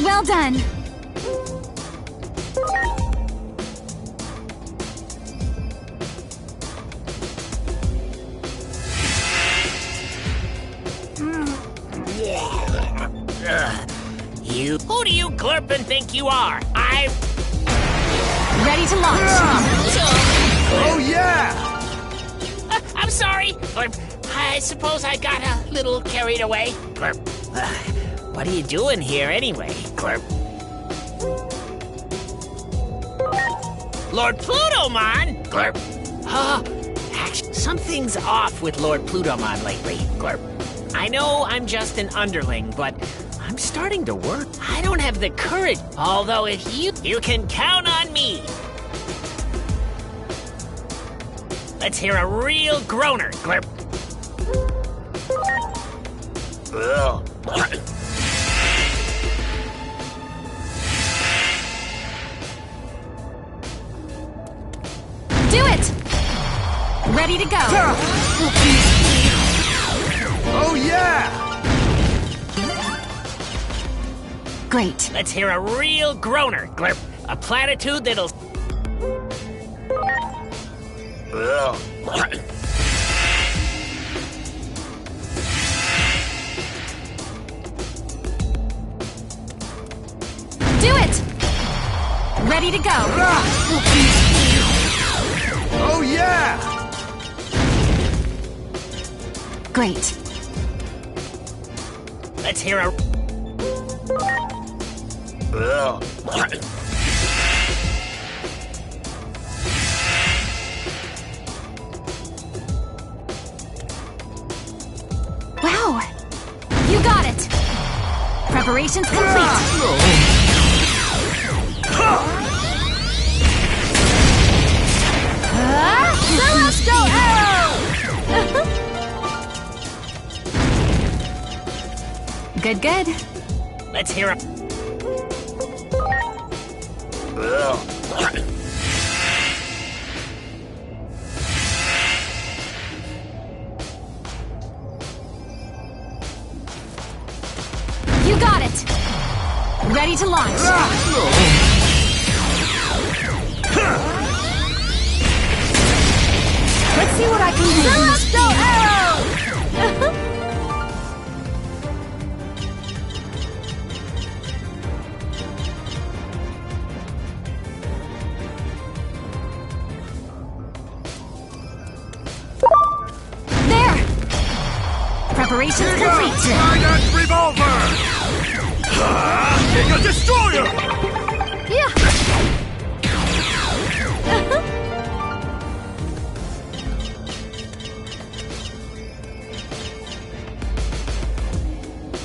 Well done! Who do you glurp and think you are? I'm... Ready to launch! Oh yeah! I'm sorry! I suppose I got a little carried away. What are you doing here anyway? Lord Plutomon? Actually, something's off with Lord Plutomon lately. I know I'm just an underling, but I'm starting to work. I don't have the courage, although if you can count on me. Let's hear a real groaner, Glurp. Do it! Ready to go. Oh yeah! Great. Let's hear a real groaner, Glurp. A platitude that'll... Do it! Ready to go. Oh yeah! Great. Let's hear a... Wow! You got it! Preparations complete! Celestial arrow! Good, good. Let's hear a... You got it! Ready to launch! Let's see what I can do! Celestial arrow! There! Preparations complete! Trident revolver! Take a destroyer! Yeah!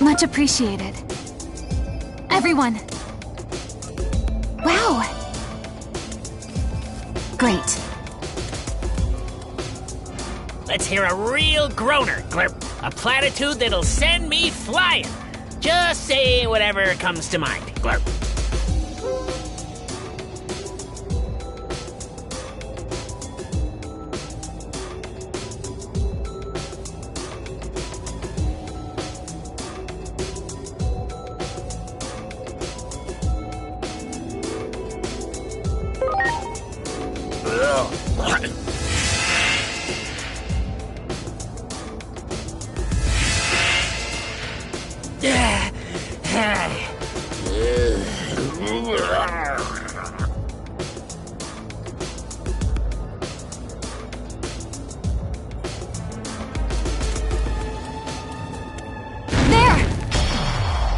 Much appreciated. Everyone! Wow! Great. Let's hear a real groaner, Glurp. A platitude that'll send me flying. Just say whatever comes to mind, Glurp.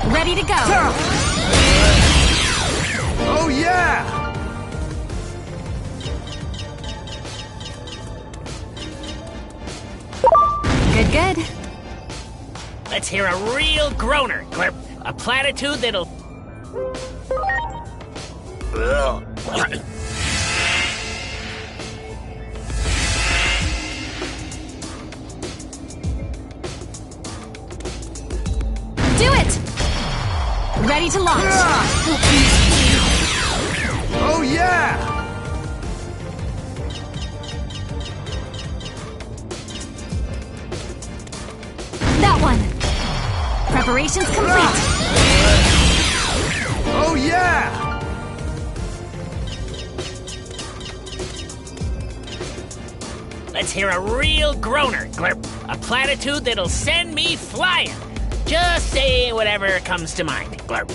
Ready to go. Oh yeah! Good, good. Let's hear a real groaner, Glurp. A platitude that'll... Do it! Ready to launch. Oh yeah! That one. Preparations complete. Oh yeah! Let's hear a real groaner, Glurp. A platitude that'll send me flying. Just say whatever comes to mind, Glurp.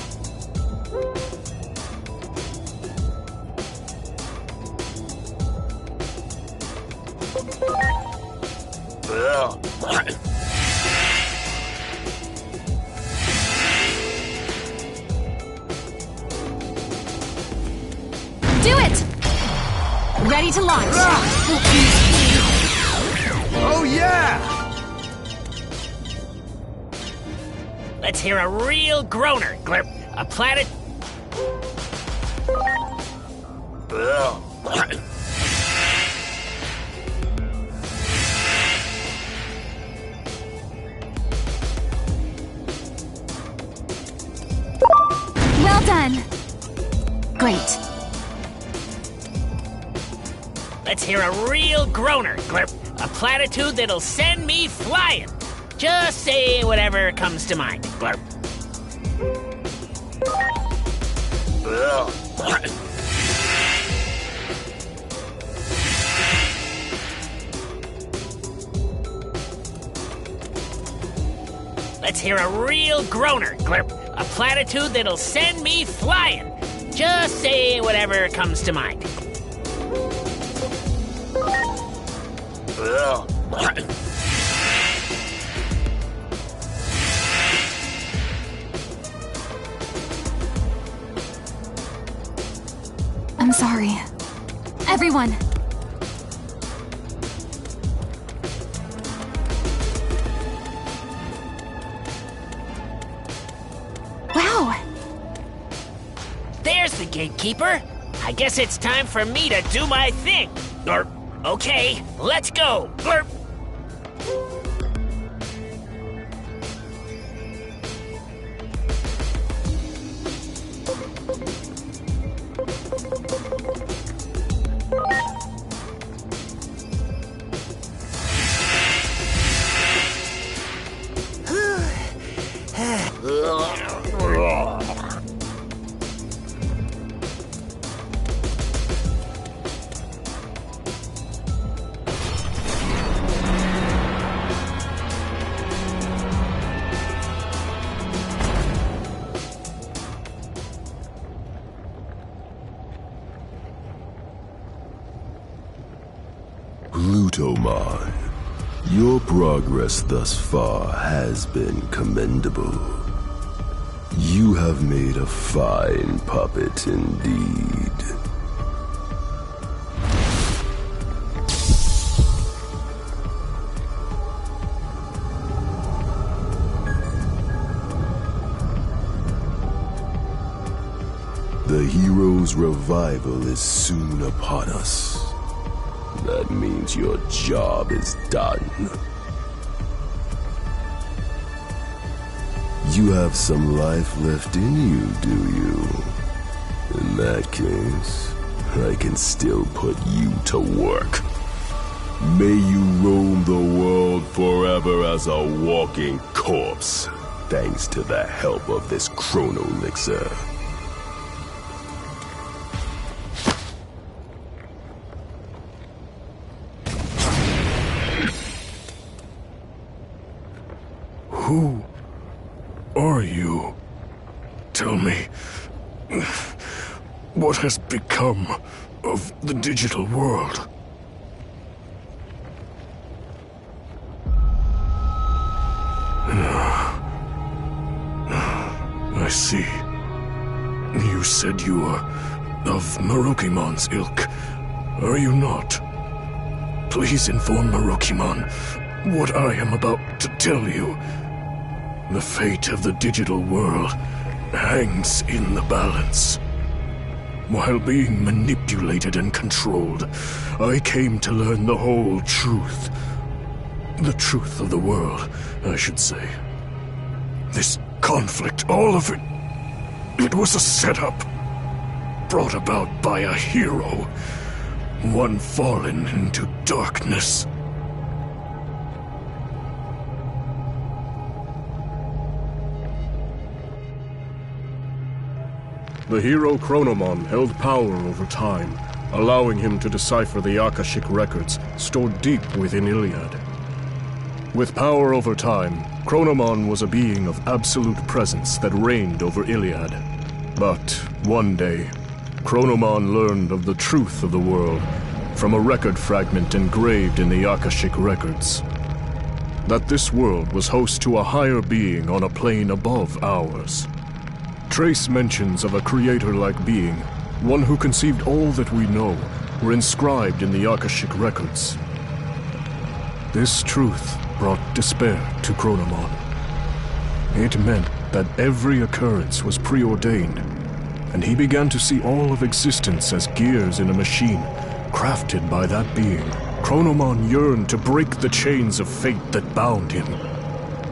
Do it! Ready to launch. Oh yeah! Let's hear a real groaner, Glurp. A planet... Well done. Great. Let's hear a real groaner, Glurp. A platitude that'll send me flying. Just say whatever comes to mind, Glurp. Let's hear a real groaner, Glurp. A platitude that'll send me flying. Just say whatever comes to mind. I'm sorry. Everyone. Wow. There's the gatekeeper. I guess it's time for me to do my thing. Or Okay, let's go! Blurp! Plutomon, your progress thus far has been commendable. You have made a fine puppet indeed. The hero's revival is soon upon us. That means your job is done. You have some life left in you, do you? In that case, I can still put you to work. May you roam the world forever as a walking corpse, thanks to the help of this chrono elixir. Who are you? Tell me, what has become of the digital world? I see. You said you are of Marukimon's ilk, are you not? Please inform Marukimon what I am about to tell you. The fate of the digital world hangs in the balance. While being manipulated and controlled, I came to learn the whole truth. The truth of the world, I should say. This conflict, all of it, it was a setup. Brought about by a hero. One fallen into darkness. The hero Chronomon held power over time, allowing him to decipher the Akashic records stored deep within Iliad. With power over time, Chronomon was a being of absolute presence that reigned over Iliad. But one day, Chronomon learned of the truth of the world from a record fragment engraved in the Akashic records. That this world was host to a higher being on a plane above ours. Trace mentions of a creator-like being, one who conceived all that we know, were inscribed in the Akashic records. This truth brought despair to Chronomon. It meant that every occurrence was preordained, and he began to see all of existence as gears in a machine, crafted by that being. Chronomon yearned to break the chains of fate that bound him.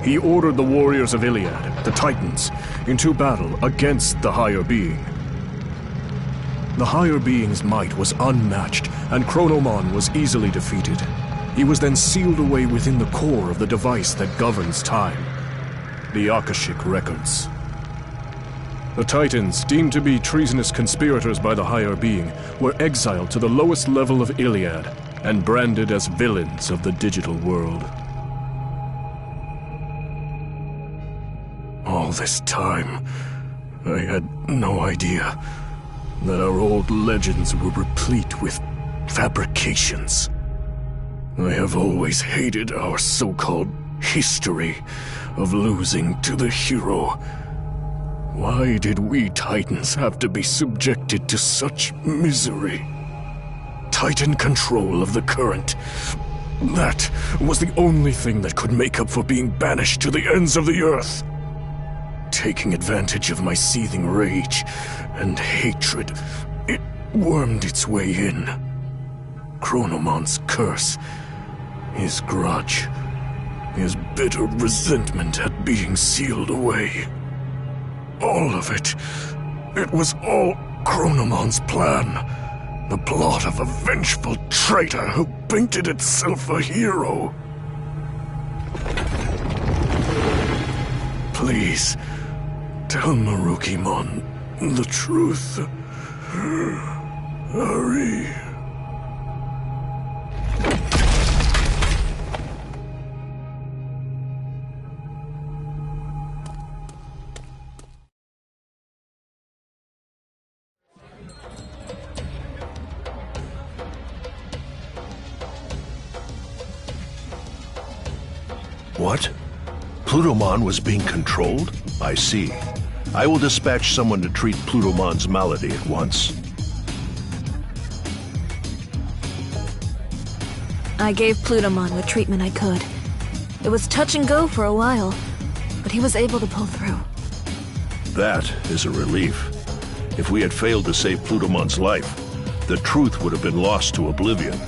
He ordered the warriors of Iliad, the Titans, into battle against the higher being. The higher being's might was unmatched, and Chronomon was easily defeated. He was then sealed away within the core of the device that governs time, the Akashic records. The Titans, deemed to be treasonous conspirators by the higher being, were exiled to the lowest level of Iliad and branded as villains of the digital world. All this time, I had no idea that our old legends were replete with fabrications. I have always hated our so-called history of losing to the hero. Why did we Titans have to be subjected to such misery? Titan control of the current. That was the only thing that could make up for being banished to the ends of the earth. Taking advantage of my seething rage and hatred, it wormed its way in. Chronomon's curse, his grudge, his bitter resentment at being sealed away. All of it. It was all Chronomon's plan. The plot of a vengeful traitor who painted itself a hero. Please, tell Marukimon the truth. Hurry. What? Plutomon was being controlled? I see. I will dispatch someone to treat Plutomon's malady at once. I gave Plutomon what treatment I could. It was touch and go for a while, but he was able to pull through. That is a relief. If we had failed to save Plutomon's life, the truth would have been lost to oblivion.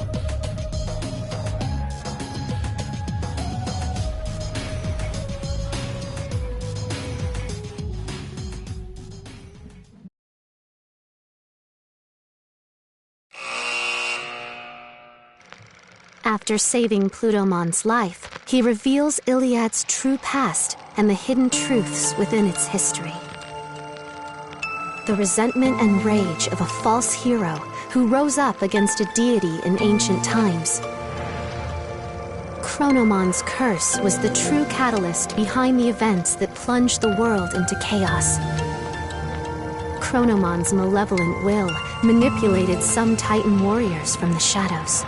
After saving Plutomon's life, he reveals Iliad's true past and the hidden truths within its history. The resentment and rage of a false hero who rose up against a deity in ancient times. Chronomon's curse was the true catalyst behind the events that plunged the world into chaos. Chronomon's malevolent will manipulated some Titan warriors from the shadows,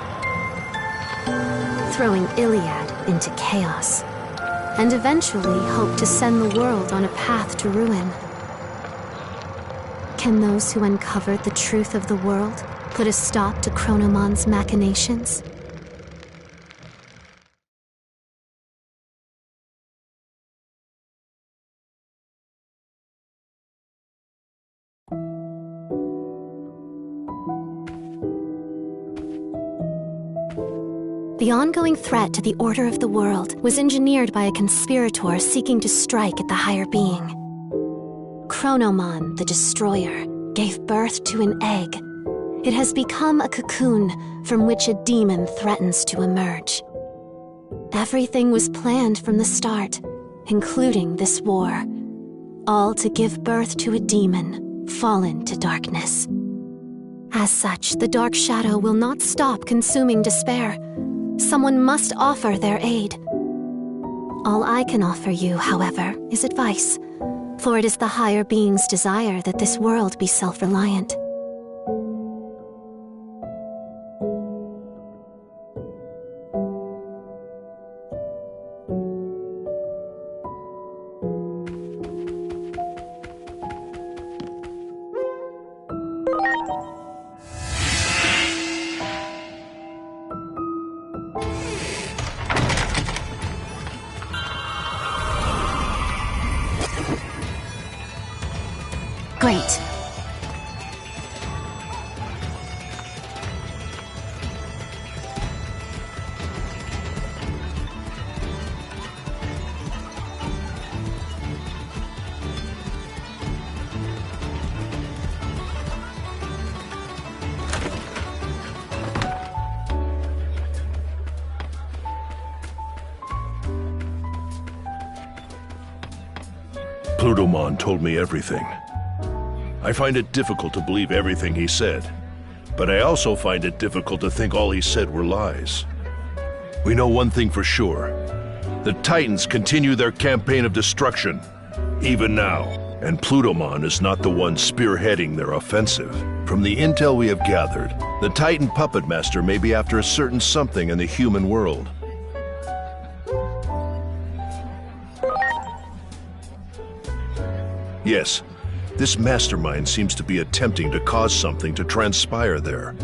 throwing Iliad into chaos, and eventually hoped to send the world on a path to ruin. Can those who uncovered the truth of the world put a stop to Chronomon's machinations? The ongoing threat to the order of the world was engineered by a conspirator seeking to strike at the higher being. Chronomon, the Destroyer, gave birth to an egg. It has become a cocoon from which a demon threatens to emerge. Everything was planned from the start, including this war, all to give birth to a demon fallen to darkness. As such, the Dark Shadow will not stop consuming despair. Someone must offer their aid. All I can offer you, however, is advice, for it is the higher being's desire that this world be self-reliant. Great. Plutomon told me everything. I find it difficult to believe everything he said, but I also find it difficult to think all he said were lies. We know one thing for sure. The Titans continue their campaign of destruction, even now, and Plutomon is not the one spearheading their offensive. From the intel we have gathered, the Titan Puppet Master may be after a certain something in the human world. Yes. This mastermind seems to be attempting to cause something to transpire there.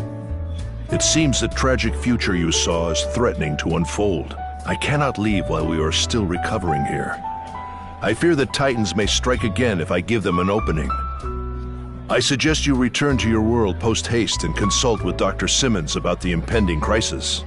It seems the tragic future you saw is threatening to unfold. I cannot leave while we are still recovering here. I fear the Titans may strike again if I give them an opening. I suggest you return to your world post-haste and consult with Dr. Simmons about the impending crisis.